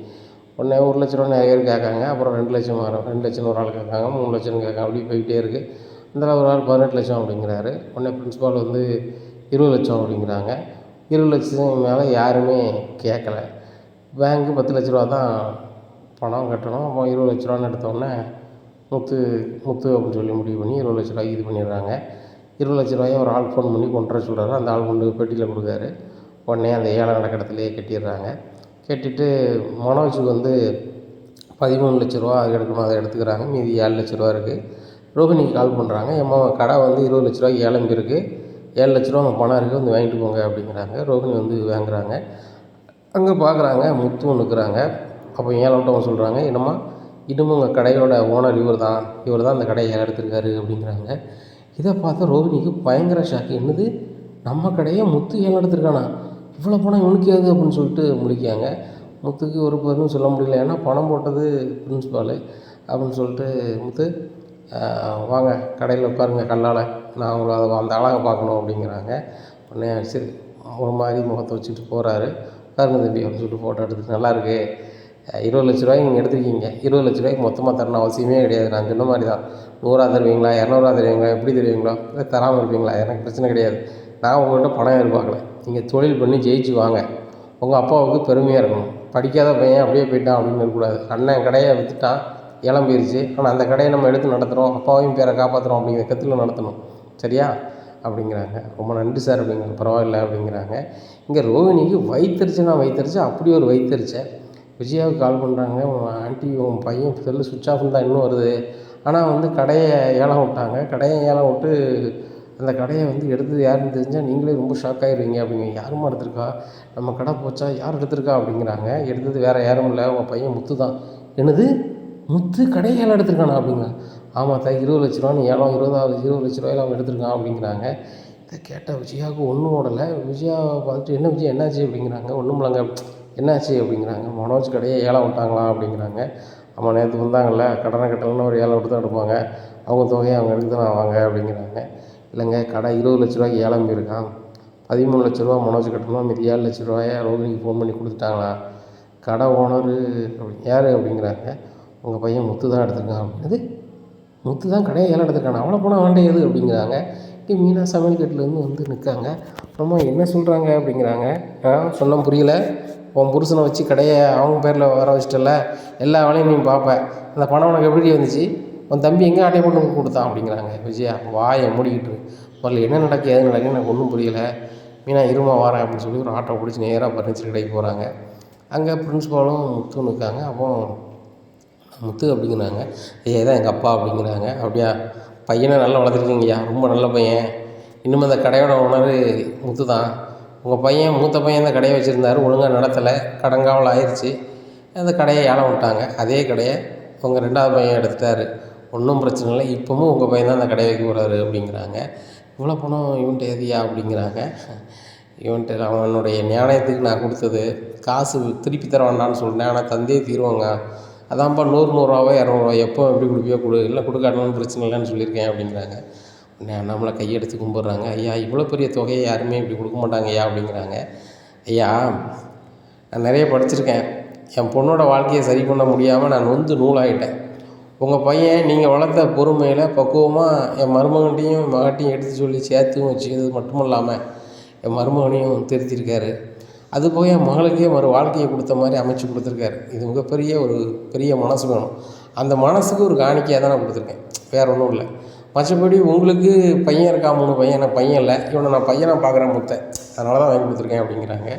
A: உடனே ₹1 லட்சம் நிறைய பேர் கேட்காங்க. அப்புறம் 2 லட்சம் வரும், 2 லட்சம் ஒரு ஆள் கேட்காங்க, 3 லட்சம் கேட்காங்க, அப்படி போய்கிட்டே இருக்குது. இந்த ஒரு ஆள் 18 லட்சம் அப்படிங்கிறாரு. உடனே பிரின்ஸ்பால் வந்து 20 லட்சம் அப்படிங்கிறாங்க. 20 லட்சம் மேலே யாருமே கேட்கல. பேங்க்கு 10 லட்ச ரூபா தான் பணம் கட்டணும். அப்போ 20 லட்ச ரூபான்னு எடுத்தோடனே முத்து அப்படின்னு சொல்லி முடிவு பண்ணி 20 லட்ச ரூபாய்க்கு இது பண்ணிடுறாங்க. 20 லட்ச ரூபாயை ஒரு ஆள் ஃபோன் பண்ணி கொண்டு வர சொல்கிறாரு. அந்த ஆள் கொண்டு பெட்டியில் கொடுக்காரு. உடனே அந்த ஏலம் நடக்கிற இடத்துலையே கட்டிடுறாங்க. கட்டிட்டு மனோஜுக்கு வந்து 13 லட்ச ரூபா எடுக்கணும், அதை எடுத்துக்கிறாங்க. மீதி 7 லட்ச ரூபா இருக்குது. ரோஹிணிக்கு கால் பண்ணுறாங்க, ஏம்மா கடை வந்து 20 லட்ச ரூபாய்க்கு ஏலம் இருக்குது, 7 லட்ச ரூபா பணம் இருக்குது, வந்து வாங்கிட்டு போங்க அப்படிங்கிறாங்க. ரோஹிணி வந்து வாங்குறாங்க. அங்கே பார்க்குறாங்க, முத்துவும் நிற்கிறாங்க. அப்போ ஏலம் விட்டவங்க சொல்கிறாங்க, என்னம்மா இன்னமும் உங்கள் கடையோட ஓனர் இவர் தான் அந்த கடையை ஏலம் எடுத்திருக்காரு அப்படிங்கிறாங்க. இதை பார்த்தா ரோஹிணிக்கு பயங்கர ஷாக்கு. என்னது, நம்ம கடையை முத்து ஏலம் எடுத்திருக்கானா, இவ்வளோ பணம் இவனுக்கு ஏது அப்படின்னு சொல்லிட்டு முழிக்காங்க. முத்துக்கு ஒரு பேரும் சொல்ல முடியல, ஏன்னா பணம் போட்டது பிரின்ஸ்பாலு அப்படின்னு சொல்லிட்டு, முத்து வாங்க கடையில் உட்காருங்க கல்லால், நான் உங்களை அந்த அழகை பார்க்கணும் அப்படிங்கிறாங்க. உடனே சரி ஒரு மாதிரி முகத்தை வச்சுட்டு போகிறாரு. உட்காருங்க தம்பி அப்படின்னு சொல்லிட்டு ஃபோட்டோ எடுத்துட்டு, நல்லாயிருக்கு, 20 லட்ச ரூபாய்க்கு நீங்கள் எடுத்துருக்கீங்க, 20 லட்ச ரூபாய்க்கு மொத்தமாக தரணும் அவசியமே கிடையாது. நான் சொன்ன மாதிரி தான், 100 தருவீங்களா, 200 தருவீங்களா, எப்படி தருவீங்களோ, இல்லை தராமல் இருப்பீங்களா, எனக்கு பிரச்சனை கிடையாது. நான் உங்கள்கிட்ட பணம் எதிர்பார்க்கல, நீங்கள் தொழில் பண்ணி ஜெயிச்சு வாங்க, உங்கள் அப்பாவுக்கு பெருமையாக இருக்கணும். படிக்காத பையன் அப்படியே போயிட்டான் அப்படின்னு இருக்கக்கூடாது. அண்ணன் கடையை விற்றுட்டான், ஏலம் போயிடுச்சு, ஆனால் அந்த கடையை நம்ம எடுத்து நடத்துகிறோம், அப்பாவையும் பேரை காப்பாற்றுறோம் அப்படிங்கிற கத்தில் நடத்தணும், சரியா அப்படிங்கிறாங்க. ரொம்ப நன்றி சார் அப்படிங்கிறாங்க. பரவாயில்ல அப்படிங்கிறாங்க. இங்கே ரோஹிணிக்கு வயிற்றுச்சு, அப்படி ஒரு வயிற்றுச்ச. விஜயாவுக்கு கால் பண்ணுறாங்க, ஆண்டி உன் பையன் செல்லு சுவிட்ச் ஆஃப்னு தான் இன்னும் வருது, ஆனால் வந்து கடையை ஏலம் விட்டாங்க, கடையை ஏலம் விட்டு அந்த கடையை வந்து எடுத்தது யாருன்னு தெரிஞ்சால் நீங்களே ரொம்ப ஷாக் ஆகிடுவீங்க அப்படிங்க. யாருமா எடுத்திருக்கா, நம்ம கடை போச்சா, யார் எடுத்திருக்கா அப்படிங்கிறாங்க. எடுத்தது வேறு யாரும் இல்லை, உங்கள் பையன் முத்து தான். என்னது, முத்து கடையை ஏலம் எடுத்திருக்கானா அப்படிங்க. ஆமாம் தான், 20 லட்ச ரூபான்னு ஏலம், 20 லட்ச ரூபாயில் அவன் எடுத்திருக்கான் அப்படிங்கிறாங்க. இதை கேட்டால் விஜயாவுக்கு ஒன்றும் ஓடலை. விஜயா பார்த்துட்டு, என்ன விஜய் என்னாச்சு அப்படிங்கிறாங்க. ஒன்றும் இல்லைங்க, என்னாச்சு அப்படிங்கிறாங்க. மனோஜ் கடையை ஏலம் விட்டாங்களா அப்படிங்கிறாங்க. ஆமாம், நேற்று வந்தாங்கள்ல, கடனை கட்டலைன்னு ஒரு ஏலம் விட்டு தான் எடுப்பாங்க, அவங்க தொகையை அவங்க எடுத்து தான் வாங்க அப்படிங்கிறாங்க. இல்லைங்க, கடை 20 லட்ச ரூபாய்க்கு ஏலம் போயிருக்கான், 13 லட்ச ரூபா மனோஜ் கட்டணும், மீதி 7 லட்ச ரூபாயை ரோஹிணிக்கு ஃபோன் பண்ணி கொடுத்துட்டாங்களா, கடை ஓனரு யார் அப்படிங்கிறாங்க. உங்கள் பையன் முத்து தான் எடுத்திருக்கான் அப்படிங்கிறது. முத்து தான் கடையை ஏலம் எடுத்திருக்காங்க, அவ்வளோ பணம் வேண்டியது அப்படிங்கிறாங்க. இங்கே மீனா சமையல் கட்டிலேருந்து வந்து நிற்காங்க. அம்மா என்ன சொல்கிறாங்க அப்படிங்கிறாங்க. சொன்னால் புரியல, உன் புருஷனை வச்சு கடையை அவங்க பேரில் வர வச்சிட்டல, எல்லா வேலையும் நீ பார்ப்பேன், அந்த பணம் உனக்கு எப்படி வந்துச்சு, உன் தம்பி எங்கே ஆட்டை போட்டு கொடுத்தான் அப்படிங்கிறாங்க. விஜயா வாயை மூடிக்கிட்டு, முதல்ல என்ன நடக்கு எது நடக்குன்னு எனக்கு ஒன்றும் புரியலை, மீனா இருமா வரேன் அப்படின்னு சொல்லி ஒரு ஆட்டோ பிடிச்சி நேராக பர்னிச்சர் கடைக்கு போகிறாங்க. அங்கே பிரின்ஸ்பாலும் முத்தும் நிற்காங்க. அப்போ முத்து அப்படிங்கிறாங்க. ஐயா இதான் எங்கள் அப்பா அப்படிங்கிறாங்க. அப்படியா, பையனை நல்லா வளர்த்துருக்கீங்கய்யா, ரொம்ப நல்ல பையன். இன்னும் அந்த கடையோட ஓனர் முத்து தான். உங்கள் பையன் மூத்த பையன் இந்த கடையை வச்சுருந்தாரு, ஒழுங்காக நடத்தலை, கடங்காவல் ஆயிடுச்சு. அந்த கடையை ஏலம் விட்டாங்க. அதே கடையை உங்கள் 2வது பையன் எடுத்துட்டாரு. ஒன்றும் பிரச்சனை இல்லை, இப்போவும் உங்கள் பையன் தான் அந்த கடையை வைக்க போகிறாரு அப்படிங்கிறாங்க. இவ்வளோ பணம் இவன்ட்ட எதுயா அப்படிங்கிறாங்க. இவன்ட்ட அவனுடைய நியாயத்துக்கு நான் கொடுத்தது காசு திருப்பி தர வேண்டாம்னு சொன்னேன், ஆனால் தந்தே தீருவாங்க. அதான்ப்பா 100 100 200 எப்போ எப்படி கொடுப்பியோ கொடு, இல்லை கொடுக்காட்டணும் பிரச்சனை இல்லைன்னு சொல்லியிருக்கேன் அப்படிங்கிறாங்க. நம்மளை கையெடுத்து கும்பிட்றாங்க. ஐயா இவ்வளோ பெரிய தொகையை யாருமே இப்படி கொடுக்க மாட்டாங்க ஐயா அப்படிங்கிறாங்க. ஐயா நான் நிறைய படிச்சிருக்கேன், என் பொண்ணோட வாழ்க்கையை சரி பண்ண முடியாமல் நான் நொந்து நூலாகிட்டேன். உங்கள் பையன் நீங்கள் வளர்த்த பொறுமையில் பக்குவமாக என் மருமகன்ட்டையும் என் மகட்டையும் எடுத்து சொல்லி சேர்த்தும் வச்சுக்கிறது மட்டும் இல்லாமல் என் மருமகனையும் திருத்திருக்காரு. அதுபோக என் மகளுக்கே ஒரு வாழ்க்கையை கொடுத்த மாதிரி அமைச்சு கொடுத்துருக்காரு. இது மிகப்பெரிய ஒரு பெரிய மனசு வேணும். அந்த மனசுக்கு ஒரு காணிக்கையாக தான் நான் கொடுத்துருக்கேன், வேறு ஒன்றும் இல்லை. மற்றபடி உங்களுக்கு பையன் இருக்கா, 3 பையன், எனக்கு பையன் இல்லை, இவனை நான் பையனாக பார்க்குறேன் முத்தை, அதனால தான் வாங்கி கொடுத்துருக்கேன் அப்படிங்கிறாங்க.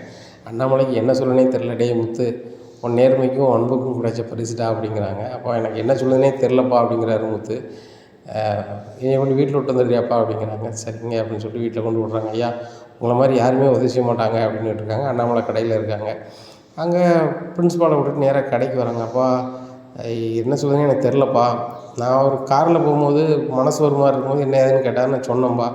A: அண்ணாமலைக்கு என்ன சொல்லனே தெரில. டே முத்து, உன் நேர்மைக்கும் அன்புக்கும் கிடைச்ச பரிசுடா அப்படிங்கிறாங்க. அப்போ எனக்கு என்ன சொல்லுதுனே தெரிலப்பா அப்படிங்கிறாரு முத்து. என்னை கொண்டு வீட்டில் விட்டு வந்துடுறியாப்பா அப்படிங்கிறாங்க. சரிங்க அப்படின்னு சொல்லிட்டு வீட்டில் கொண்டு விட்றாங்க. ஐயா உங்களை மாதிரி யாருமே உதவி செய்ய மாட்டாங்க அப்படின்னு இருக்காங்க. அண்ணாமலை கடையில் இருக்காங்க. அங்கே பிரின்ஸ்பாலை விட்டுட்டு நேராக கடைக்கு வராங்க. அப்பா என்ன சொல்லுதுன்னு எனக்கு தெரிலப்பா, நான் ஒரு காரில் போகும்போது மனசு ஒரு மாதிரி இருக்கும்போது என்ன ஏதுன்னு கேட்டால் நான் சொன்னேன்ப்பா,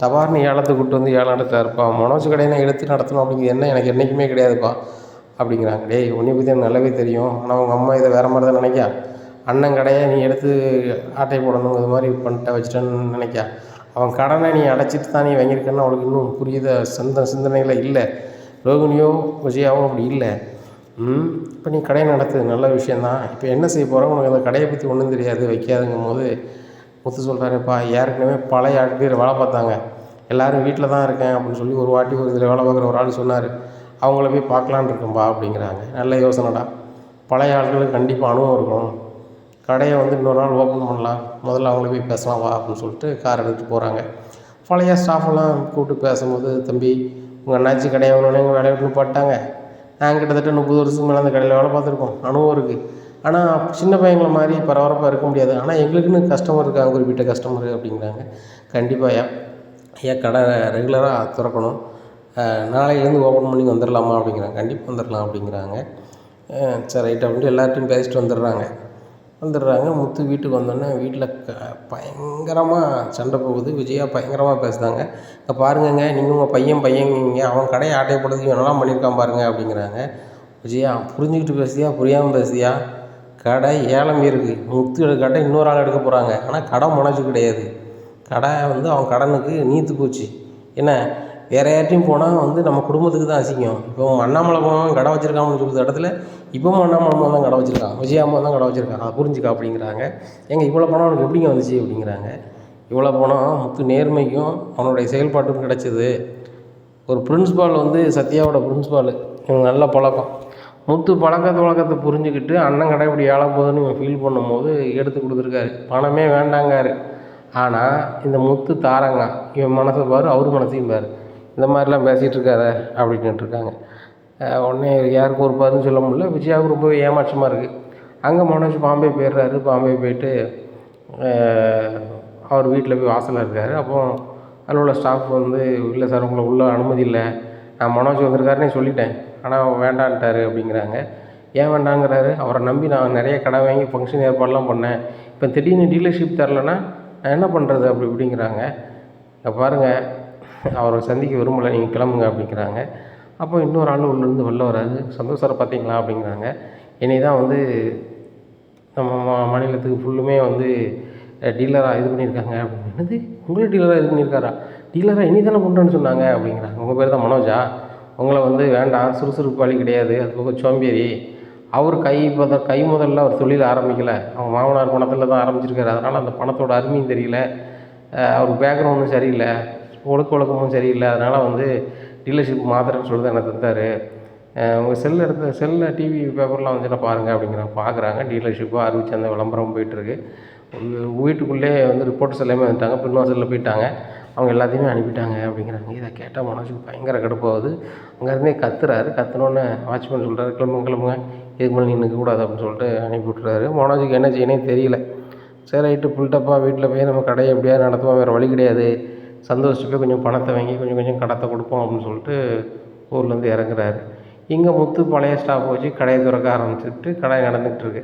A: தபார்னு ஏலத்தை கூப்பிட்டு வந்து ஏலம் எடுத்தாருப்பா, மனோஜ் கடையை நான் எடுத்து நடத்தணும் அப்படிங்கிறது என்ன எனக்கு என்றைக்குமே கிடையாதுப்பா அப்படிங்கிறாங்க. டேய் உன்னை பற்றி எனக்கு நல்லாவே தெரியும், ஆனால் உங்கள் அம்மா இதை வேறு மாதிரி தான் நினைக்கா, அண்ணன் கடையை நீ எடுத்து ஆட்டை போடணும் இது மாதிரி பண்ணிட்ட வச்சுட்டேன்னு நினைக்கா, அவன் கடனை நீ அடைச்சிட்டு தான் நீ வாங்கியிருக்கேன்னு அவளுக்கு இன்னும் புரியுத சிந்தனையில் இல்லை. ரோகிணியோ விஜயாவோ அப்படி இல்லை. இப்போ நீ கடையை நடத்துது நல்ல விஷயந்தான், இப்போ என்ன செய்ய போகிற, உனக்கு அந்த கடையை பற்றி ஒன்றும் தெரியாது வைக்காதுங்கும் போது முத்து சொல்கிறாருப்பா, ஏற்கனவே பழைய ஆட்கள் வேலை பார்த்தாங்க, எல்லோரும் வீட்டில் தான் இருக்கேன் அப்படின்னு சொல்லி ஒரு வாட்டி ஒரு இதில் வேலை பார்க்குற ஒரு ஆள் சொன்னார், அவங்கள போய் பார்க்கலான்னு இருக்கேன்ப்பா அப்படிங்கிறாங்க. நல்ல யோசனைடா, பழைய ஆட்களுக்கு கண்டிப்பாக அனுபவம் இருக்கும், கடையை வந்து இன்னொரு நாள் ஓப்பன் பண்ணலாம், முதல்ல அவங்கள போய் பேசலாம் வா அப்படின்னு சொல்லிட்டு கார் எடுத்துகிட்டு போகிறாங்க. பழைய ஸ்டாஃபெல்லாம் கூப்பிட்டு பேசும்போது, தம்பி உங்கள் அண்ணாச்சி கடையை ஒன்று எங்கள் வேலையை விட்டு போட்டாங்க, நாங்கள் கிட்டத்தட்ட 30 வருஷத்துக்கு மேலே அந்த கடையில் வேலை பார்த்துருக்கோம், அனுபவம் இருக்குது, ஆனால் சின்ன பையங்களை மாதிரி பரபரப்பாக இருக்க முடியாது, ஆனால் எங்களுக்குன்னு கஸ்டமர் இருக்காங்க, குறிப்பிட்ட கஸ்டமரு அப்படிங்கிறாங்க. கண்டிப்பாக ஐயா கடை ரெகுலராக திறக்கணும், நாளையிலேருந்து ஓப்பன் பண்ணி வந்துடலாமா அப்படிங்கிறாங்க. கண்டிப்பாக வந்துடலாம் அப்படிங்கிறாங்க. சரி ரைட் அப்படின்ட்டு எல்லார்ட்டையும் பேசிட்டு வந்துடுறாங்க. முத்து வீட்டுக்கு வந்தோடனே வீட்டில் பயங்கரமாக சண்டை போகுது. விஜயா பயங்கரமாக பேசுகிறாங்க. இப்போ பாருங்கங்க, நீங்கள் உங்கள் பையங்க அவன் கடையை ஆட்டையை போடுறதுக்கு என்னெல்லாம் பண்ணியிருக்கான் பாருங்கள் அப்படிங்கிறாங்க. விஜயா புரிஞ்சுக்கிட்டு பேசுதியா புரியாமல் பேசுதியா, கடை ஏலம் இருக்குது, முத்து கடை இன்னொரு ஆள் எடுக்க போகிறாங்க, ஆனால் கடை முனைச்சி கிடையாது, கடை வந்து அவன் கடனுக்கு நீத்து போச்சு. என்ன வேறு யார்ட்டையும் போனால் வந்து நம்ம குடும்பத்துக்கு தான் அசிங்கம். இப்போ அண்ணாமலை போனவன் கடை வச்சுருக்கான்னு சொல்லுற இடத்துல இப்போவும் அண்ணாமலை தான் கடை வச்சுருக்கான், விஜயாம்மா தான் கடை வச்சுருக்கான், அதை புரிஞ்சுக்கா அப்படிங்கிறாங்க. இவ்வளோ பணம் அவனுக்கு எப்படிங்க வந்துச்சு அப்படிங்கிறாங்க. இவ்வளோ பணம் முத்து நேர்மைக்கும் அவனுடைய செயல்பாட்டுக்கும் கிடச்சிது. ஒரு பிரின்ஸ்பால் வந்து சத்யாவோட பிரின்ஸ்பால், இவங்க நல்ல பழக்கம். முத்து வழக்கத்தை புரிஞ்சுக்கிட்டு அண்ணன் கடை இப்படி ஏழாம் போதுன்னு இவன் ஃபீல் பண்ணும்போது எடுத்து கொடுத்துருக்காரு. பணமே வேண்டாங்காரு. ஆனால் இந்த முத்து தாரங்க, இவன் மனசை பாரு அவர் மனசையும் பாரு, இந்த மாதிரிலாம் பேசிகிட்டு இருக்காத அப்படின்ட்டு இருக்காங்க. உடனே யாருக்கும் ஒரு பதிலும் சொல்ல முடியல. விஜயாவுக்கு ரொம்ப ஏமாற்றமாக இருக்குது. அங்கே மனோஜ் பாம்பே போயிடுறாரு. பாம்பே போயிட்டு அவர் வீட்டில் போய் வாசலில் இருக்கார். அப்போ அதில் உள்ள ஸ்டாஃப் வந்து, இல்லை சார் உங்களை உள்ள அனுமதி இல்லை, நான் மனோஜ் வந்திருக்காருன்னு சொல்லிட்டேன், ஆனால் வேண்டான்ட்டார் அப்படிங்கிறாங்க. ஏன் வேண்டாங்கிறாரு, அவரை நம்பி நான் நிறைய கடை வாங்கி ஃபங்க்ஷன் ஏற்பாடெலாம் பண்ணேன், இப்போ திடீர்னு டீலர்ஷிப் தரலைன்னா நான் என்ன பண்ணுறது அப்படி இப்படிங்கிறாங்க. பாருங்கள் அவரை சந்திக்க விரும்பலை, நீங்கள் கிளம்புங்க அப்படிங்கிறாங்க. அப்போ இன்னொரு ஆள் உள்ளேருந்து வெளில வராது. சந்தோஷ் சாரை பார்த்தீங்களா அப்படிங்கிறாங்க. என்னை தான் வந்து நம்ம மாநிலத்துக்கு ஃபுல்லுமே வந்து டீலராக இது பண்ணியிருக்காங்க அப்படின்னு. என்னது உங்களே டீலராக இது பண்ணியிருக்காரா, டீலராக இனி தானே பண்ணுறேன்னு சொன்னாங்க அப்படிங்கிறாங்க. உங்கள் பேர் தான் மனோஜா, உங்களை வந்து வேண்டாம், சுறுசுறுப்பு வழி கிடையாது, அது போக சோம்பேறி, அவர் கை முதல்ல அவர் தொழில் ஆரம்பிக்கலை, அவங்க மாமனார் பணத்தில் தான் ஆரம்பிச்சிருக்காரு, அதனால் அந்த பணத்தோட அருமையும் தெரியல, அவர் பேக்ரவுண்டும் சரியில்லை, ஒழுக்கமும் சரியில்லை, அதனால் வந்து டீலர்ஷிப் மாத்திரன்னு சொல்லி தான் எனக்கு தந்தார். உங்கள் செல்லில் டிவி பேப்பர்லாம் வந்துச்சுன்னா பாருங்கள் அப்படிங்கிறாங்க. பார்க்குறாங்க, டீலர்ஷிப்பாக அறிவிச்சு அந்த விளம்பரம் போயிட்டுருக்கு. வீட்டுக்குள்ளே வந்து ரிப்போர்ட்டர்ஸ் எல்லாமே வந்துட்டாங்க, பின்வாசலில் போயிட்டாங்க, அவங்க எல்லாத்தையுமே அனுப்பிட்டாங்க அப்படிங்கிறாங்க. இதை கேட்டால் மனசுக்கு பயங்கர கடுப்பாகுது. அங்கேருந்தே கத்துறாரு. கத்துனோடனே வாட்ச்மேன் சொல்கிறாரு, கிளம்புங்க இதுக்கு மேலே நீ நிற்கக்கூடாது அப்படின்னு சொல்லிட்டு அனுப்பி விட்டுறாரு. மனோஜுக்கு என்ன செய்யனே தெரியல. சரி ரைட்டு புல்டப்பா வீட்டில் போய் நம்ம கடையை எப்படியாவது நடத்துவோம், வேறு வழி கிடையாது, சந்தோஷத்துக்கு போய் கொஞ்சம் பணத்தை வாங்கி கொஞ்சம் கொஞ்சம் கடத்தை கொடுப்போம் அப்படின்னு சொல்லிட்டு ஊர்லேருந்து இறங்குறாரு. இங்கே முத்து பழைய ஸ்டாஃப் வச்சு கடையை திறக்க ஆரம்பிச்சுட்டு கடை நடந்துகிட்ருக்கு.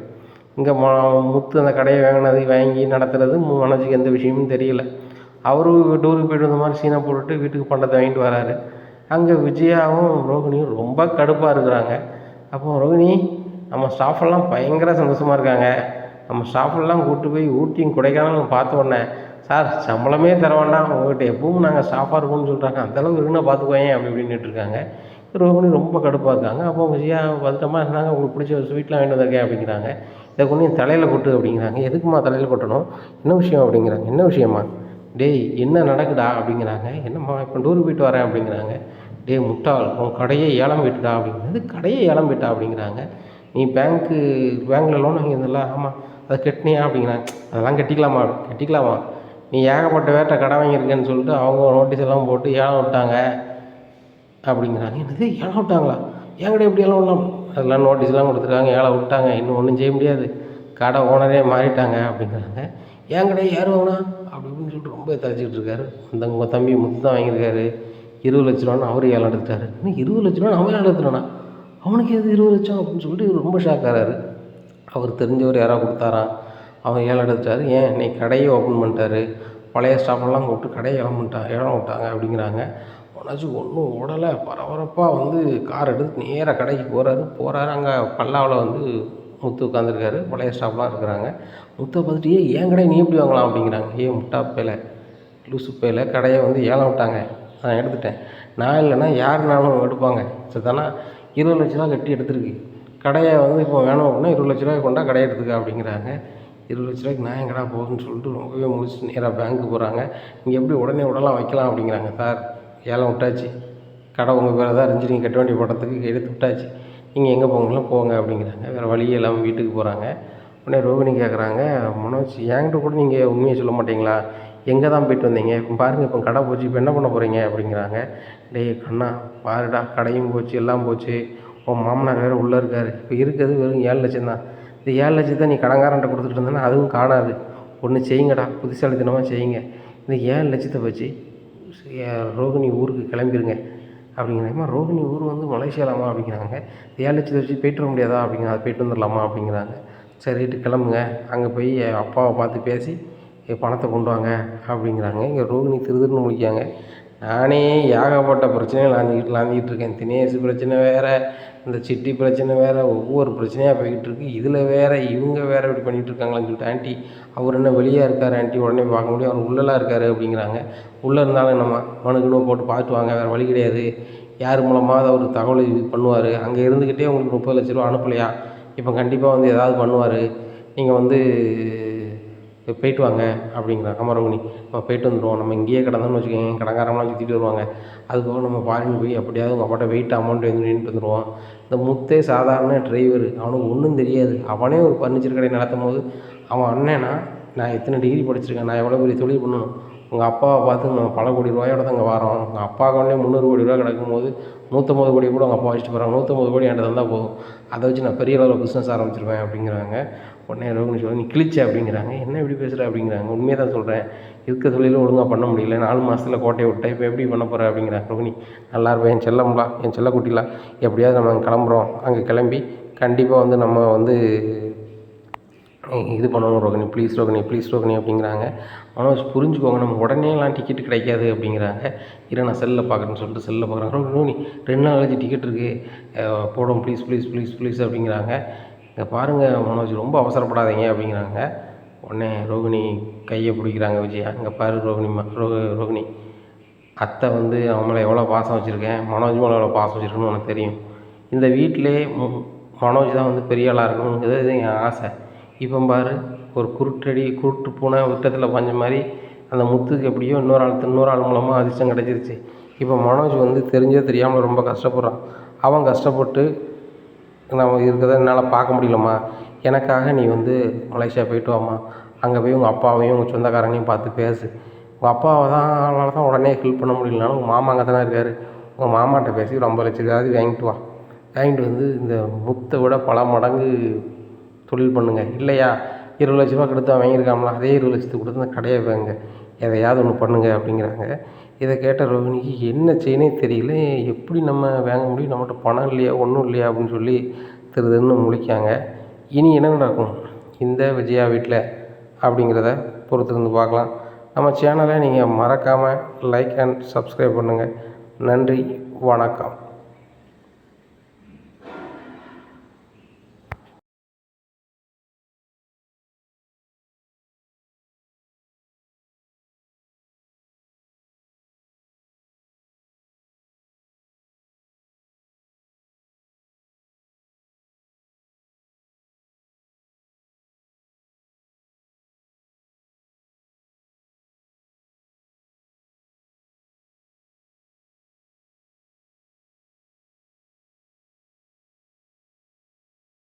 A: இங்கே முத்து அந்த கடையை வாங்கி நடத்துறது மனோஜுக்கு எந்த விஷயமும் தெரியல. அவரும் டூருக்கு போய்ட்டு வந்த மாதிரி சீனை போட்டுட்டு வீட்டுக்கு பண்டத்தை வாங்கிட்டு வராரு. அங்கே விஜயாவும் ரோகிணியும் ரொம்ப கடுப்பாக இருக்கிறாங்க. அப்போ ரோகிணி, நம்ம ஸ்டாஃபெல்லாம் பயங்கர சந்தோஷமாக இருக்காங்க, நம்ம ஸ்டாஃபெல்லாம் கூப்பிட்டு போய் ஊட்டியும் கொடைக்கானலும் பார்த்த உடனே, சார் சம்பளமே தர வேண்டாம், உங்கள்கிட்ட எப்பவும் நாங்கள் ஸ்டாஃபாக இருக்கோம்னு சொல்கிறாங்க, அந்தளவுக்கு இருக்குன்னா பார்த்துக்கோயேன் அப்படி இப்படின்னுட்டு இருக்காங்க. ரோகிணி ரொம்ப கடுப்பாக இருக்காங்க. அப்போ விஜயா பத்திரமா இருந்தாங்க, உங்களுக்கு பிடிச்ச ஸ்வீட்லாம் வாங்கிட்டு வந்திருக்கேன் அப்படிங்கிறாங்க. இதை கொண்டு என் தலையில் கொட்டு அப்படிங்கிறாங்க. எதுக்குமா தலையில் கொட்டணும், என்ன விஷயம் அப்படிங்கிறாங்க. என்ன விஷயமா, டேய் என்ன நடக்குடா அப்படிங்கிறாங்க. என்னம்மா இப்போ டூருக்கு போயிட்டு வரேன் அப்படிங்கிறாங்க. டேய் முட்டாள், உன் கடையே ஏலம் போயிட்டுடா அப்படிங்கிறது. கடையே ஏலம் போயிட்டா அப்படிங்கிறாங்க. நீ பேங்க்கில் லோன் வாங்கியிருந்தல, ஆமாம் அதை கட்டினியா அப்படிங்கிறாங்க. அதெல்லாம் கட்டிக்கலாமா, நீ ஏகப்பட்ட வேட்டை கடை வாங்கியிருக்கேன்னு சொல்லிட்டு அவங்க நோட்டீஸ் எல்லாம் போட்டு ஏலம் விட்டாங்க அப்படிங்கிறாங்க. என்னது ஏலம் விட்டாங்களா, என்கிட்ட எப்படி ஏலம் விடலாம், அதெல்லாம் நோட்டீஸ்லாம் கொடுத்துருக்காங்க, ஏலம் விட்டாங்க, இன்னும் ஒன்றும் செய்ய முடியாது, கடை ஓனரே மாறிட்டாங்க அப்படிங்கிறாங்க. என்கிட்ட யார் வாங்கினா அப்படி இப்படின்னு சொல்லிட்டு ரொம்ப தழைச்சிக்கிட்டு இருக்காரு. அந்த உங்கள் தம்பி முத்து தான் வாங்கியிருக்காரு, 20 லட்ச ரூபான்னு அவர் ஏலம் எடுத்துட்டாரு. இன்னும் 20 லட்ச ரூபா அவன் ஏலம் எடுத்துட்டானா, அவனுக்கு எது 20 லட்சம் அப்படின்னு சொல்லிட்டு இவர் ரொம்ப ஷாக் ஆகிறாரு. அவர் தெரிஞ்சவர் யாராவது கொடுத்தாராம், அவன் ஏலம் எடுத்துட்டாரு. ஏன் இன்னைக்கு கடையை ஓப்பன் பண்ணிட்டாரு, பழைய ஸ்டாஃபெல்லாம் கூப்பிட்டு கடையை ஏலம் விட்டாங்க அப்படிங்கிறாங்க. மனசு ஒன்றும் ஓடலை, பரபரப்பாக கார் எடுத்து நேராக கடைக்கு போகிறாரு. அங்கே பல்லாவில் முத்து உட்காந்துருக்காரு, பழைய ஸ்டாஃப்லாம் இருக்கிறாங்க. முத்தை பார்த்துட்டு, ஏன் கடையை நீ எப்படி வாங்கலாம் அப்படிங்கிறாங்க. முட்டா பேல லூசு பேல, கடையை ஏலம் விட்டாங்க, நான் எடுத்துட்டேன், நான் இல்லைன்னா யாருனாலும் எடுப்பாங்க, சரிதானா, 20 லட்ச ரூபா கட்டி எடுத்துருக்கு, கடையை இப்போ வேணும் அப்படின்னா 20 லட்ச ரூபாய் கொண்டா கடையை எடுத்துக்க அப்படிங்கிறாங்க. 20 லட்ச ரூபாய்க்கு நான் எங்கடா போகுதுன்னு சொல்லிட்டு ரொம்பவே முடிச்சுட்டு நேராக பேங்க்கு போகிறாங்க. இங்கே எப்படி உடனே விடலாம் வைக்கலாம் அப்படிங்கிறாங்க. சார் ஏலம் விட்டாச்சு, கடை உங்கள் பேரை தான் இருந்துச்சு, நீங்கள் கட்ட வேண்டிய படத்துக்கு எடுத்து விட்டாச்சு, நீங்கள் எங்கே போங்களோ போங்க அப்படிங்கிறாங்க. வேறு வழியே இல்லாமல் வீட்டுக்கு போகிறாங்க. உடனே ரோகிணி கேட்குறாங்க, மனோஜ் என்கிட்ட கூட நீங்கள் உண்மையை சொல்ல மாட்டீங்களா, எங்கே தான் போயிட்டு வந்தீங்க, இப்போ பாருங்கள் இப்போ கடை போச்சு, இப்போ என்ன பண்ண போகிறீங்க அப்படிங்கிறாங்க. டேய் கண்ணா பாருடா, கடையும் போச்சு எல்லாம் போச்சு, உன் மாமனார் வேறு உள்ளே இருக்கார், இப்போ இருக்கிறது வெறும் 7 லட்சம் தான், இந்த 7 லட்சத்தை நீ கடன்காரன்ட்ட கொடுத்துட்டு இருந்தேன்னா அதுவும் காணாது, ஒன்று செய்யுங்கடா, புத்திசாலித்தனமாக செய்யுங்க, இந்த 7 லட்சத்தை வச்சு ரோகிணி ஊருக்கு கிளம்பிடுங்க அப்படிங்கிறாங்க. ரோகிணி ஊர் மலேசியாலாமா அப்படிங்கிறாங்க. 7 லட்சத்தை வச்சு போய்ட்டு வர முடியாதா அப்படிங்கிறாங்க. அது போய்ட்டு வந்துடலாமா அப்படிங்கிறாங்க. சரி ரைட்டு கிளம்புங்க, அங்கே போய் என் அப்பாவை பார்த்து பேசி பணத்தை கொண்டு வாங்க அப்படிங்கிறாங்க. இங்கே ரோகிணி திருதுன்னு முழிக்காங்க. நானே ஏகப்பட்ட பிரச்சனைகள் லாந்திக்கிட்டு இருக்கேன், தினேஷ் பிரச்சனை வேறு, இந்த சிட்டி பிரச்சனை வேறு, ஒவ்வொரு பிரச்சனையாக போய்கிட்டு இருக்கு, இதில் வேறு இவங்க வேறு இப்படி பண்ணிகிட்டு இருக்காங்களான்னு சொல்லிட்டு, ஆண்டி அவர் என்ன வெளியே இருக்கார் ஆண்டி, உடனே பார்க்க முடியும், அவர் உள்ளெலாம் இருக்கார் அப்படிங்கிறாங்க. உள்ளே இருந்தாலும் என்னம்மா மனுக்குன்னு போட்டு பார்த்துட்டு வாங்க, வேறு வழி கிடையாது, யார் மூலமாக அவர் தகவல் இது பண்ணுவார், அங்கே இருந்துக்கிட்டே உங்களுக்கு 30 லட்ச ரூபா அனுப்பலையா, இப்போ கண்டிப்பாக ஏதாவது பண்ணுவார், நீங்கள் போய்ட்டு வாங்க அப்படிங்கிறாங்க. அமரவணி இப்போ போய்ட்டு வந்துடுவோம், நம்ம இங்கேயே கிடந்தோம்னு வச்சுக்கோங்க, கடங்காரம்லாம் சுற்றிட்டு வருவாங்க, அதுக்கப்புறம் நம்ம ஃபாரின் போய் எப்படியாவது உங்கள் அப்பாட்ட வெயிட் அமௌண்ட் நின்றுட்டு வந்துடுவோம். இந்த முத்தே சாதாரண டிரைவர், அவனுக்கு ஒன்றும் தெரியாது, அவனே ஒரு ஃபர்னிச்சர் கடை நடத்தும் போது அவன் அண்ணனா, நான் எத்தனை டிகிரி படிச்சிருக்கேன், நான் எவ்வளோ பெரிய தொழில் பண்ணணும், உங்கள் அப்பாவை பார்த்து நம்ம பல கோடி ரூபாயோட தான் இங்கே வரோம், உங்கள் அப்பா அக்கௌண்ட்லேயே 300 கோடி ரூபா கிடக்கும்போது 150 கோடி கூட உங்கள் அப்பா வச்சுட்டு போகிறாங்க, 150 கோடி என்கிட்ட தந்தால் போதும், அதை வச்சு நான் பெரிய அளவில் பிஸ்னஸ் ஆரம்பிச்சிருவேன் அப்படிங்கிறாங்க. உடனே ரோகிணி சொல்ல, நீ கிழிச்ச அப்படிங்கிறாங்க. என்ன இப்படி பேசுகிற அப்படிங்கிறாங்க. உண்மையாக தான் சொல்கிறேன், இருக்க தொழிலும் ஒழுங்காக பண்ண முடியல, 4 மாதத்தில் கோட்டையை விட்டேன், இப்போ எப்படி பண்ண போகிற அப்படிங்கிறாங்க. ரோகிணி நல்லா இருப்பேன், என் செல்லம்லாம், என் செல்லக்குட்டிலாம், எப்படியாவது நம்ம அங்கே கிளம்புறோம், அங்கே கிளம்பி கண்டிப்பாக நம்ம இது பண்ணணும் ரோகிணி, ப்ளீஸ் ரோகிணி அப்படிங்கிறாங்க. மனோஜ் புரிஞ்சுக்கோங்க, நம்ம உடனேலாம் டிக்கெட்டு கிடைக்காது அப்படிங்கிறாங்க. இரு நான் செல்லில் பார்க்குறேன்னு சொல்லிட்டு செல்லில் பார்க்குறாங்க. ரோகிணி 2 நாள் கழிச்சு டிக்கெட் இருக்குது, போடும் ப்ளீஸ் அப்படிங்கிறாங்க. இங்கே பாருங்கள் மனோஜ், ரொம்ப அவசரப்படாதீங்க அப்படிங்கிறாங்க. உடனே ரோகிணி கையை பிடிக்கிறாங்க விஜயா. இங்கே பாரு ரோகிணி அத்தை அவன் மேலே எவ்வளோ பாசம் வச்சுருக்கேன், மனோஜ் மேலே எவ்வளோ பாசம் வச்சுருக்கேன்னு உனக்கு தெரியும், இந்த வீட்டிலே மனோஜ் தான் பெரிய ஆளாக இருக்கணுங்கிறது என் ஆசை. இப்போ பாரு, ஒரு குருட்டு பூனை விட்டத்தில் பாஞ்ச மாதிரி அந்த முத்துக்கு எப்படியோ இன்னொரு ஆள் மூலமாக அதிர்ஷ்டம் கிடச்சிருச்சு. இப்போ மனோஜ் தெரிஞ்சோ தெரியாமல் ரொம்ப கஷ்டப்படுறான். அவன் கஷ்டப்பட்டு நம்ம இருக்கிறத என்னால் பார்க்க முடியலம்மா, எனக்காக நீ மலேசியா போய்ட்டு வாம்மா, அங்கே போய் உங்கள் அப்பாவையும் உங்கள் சொந்தக்காரங்களையும் பார்த்து பேசு, உங்கள் அப்பாவை அதனால தான் உடனே ஹெல்ப் பண்ண முடியலனாலும் உங்கள் மாமா அங்கே தானே இருக்கார், உங்கள் மாமாட்ட பேசி ஒரு 50 லட்சம் வாங்கிட்டு வா வாங்கிட்டு வந்து இந்த முத்தை விட பல மடங்கு தொழில் பண்ணுங்கள். இல்லையா 20 லட்ச ரூபா கொடுத்து வாங்கியிருக்காங்களா, அதே 20 லட்சத்துக்கு கொடுத்து அந்த கடையை வாங்க, எதையாவது ஒன்று பண்ணுங்க அப்படிங்கிறாங்க. இதை கேட்ட ரோகிணிக்கு என்ன செய்யனே தெரியல, எப்படி நம்ம வாங்க முடியும், நம்மகிட்ட பணம் இல்லையா ஒன்றும் இல்லையா அப்படின்னு சொல்லி திருதுன்னு முழிக்காங்க. இனி என்ன நடக்கும் இந்த விஜயா வீட்டில் அப்படிங்கிறத பொறுத்திருந்து பார்க்கலாம். நம்ம சேனலை நீங்கள் மறக்காமல் லைக் அண்ட் சப்ஸ்கிரைப் பண்ணுங்கள். நன்றி, வணக்கம்.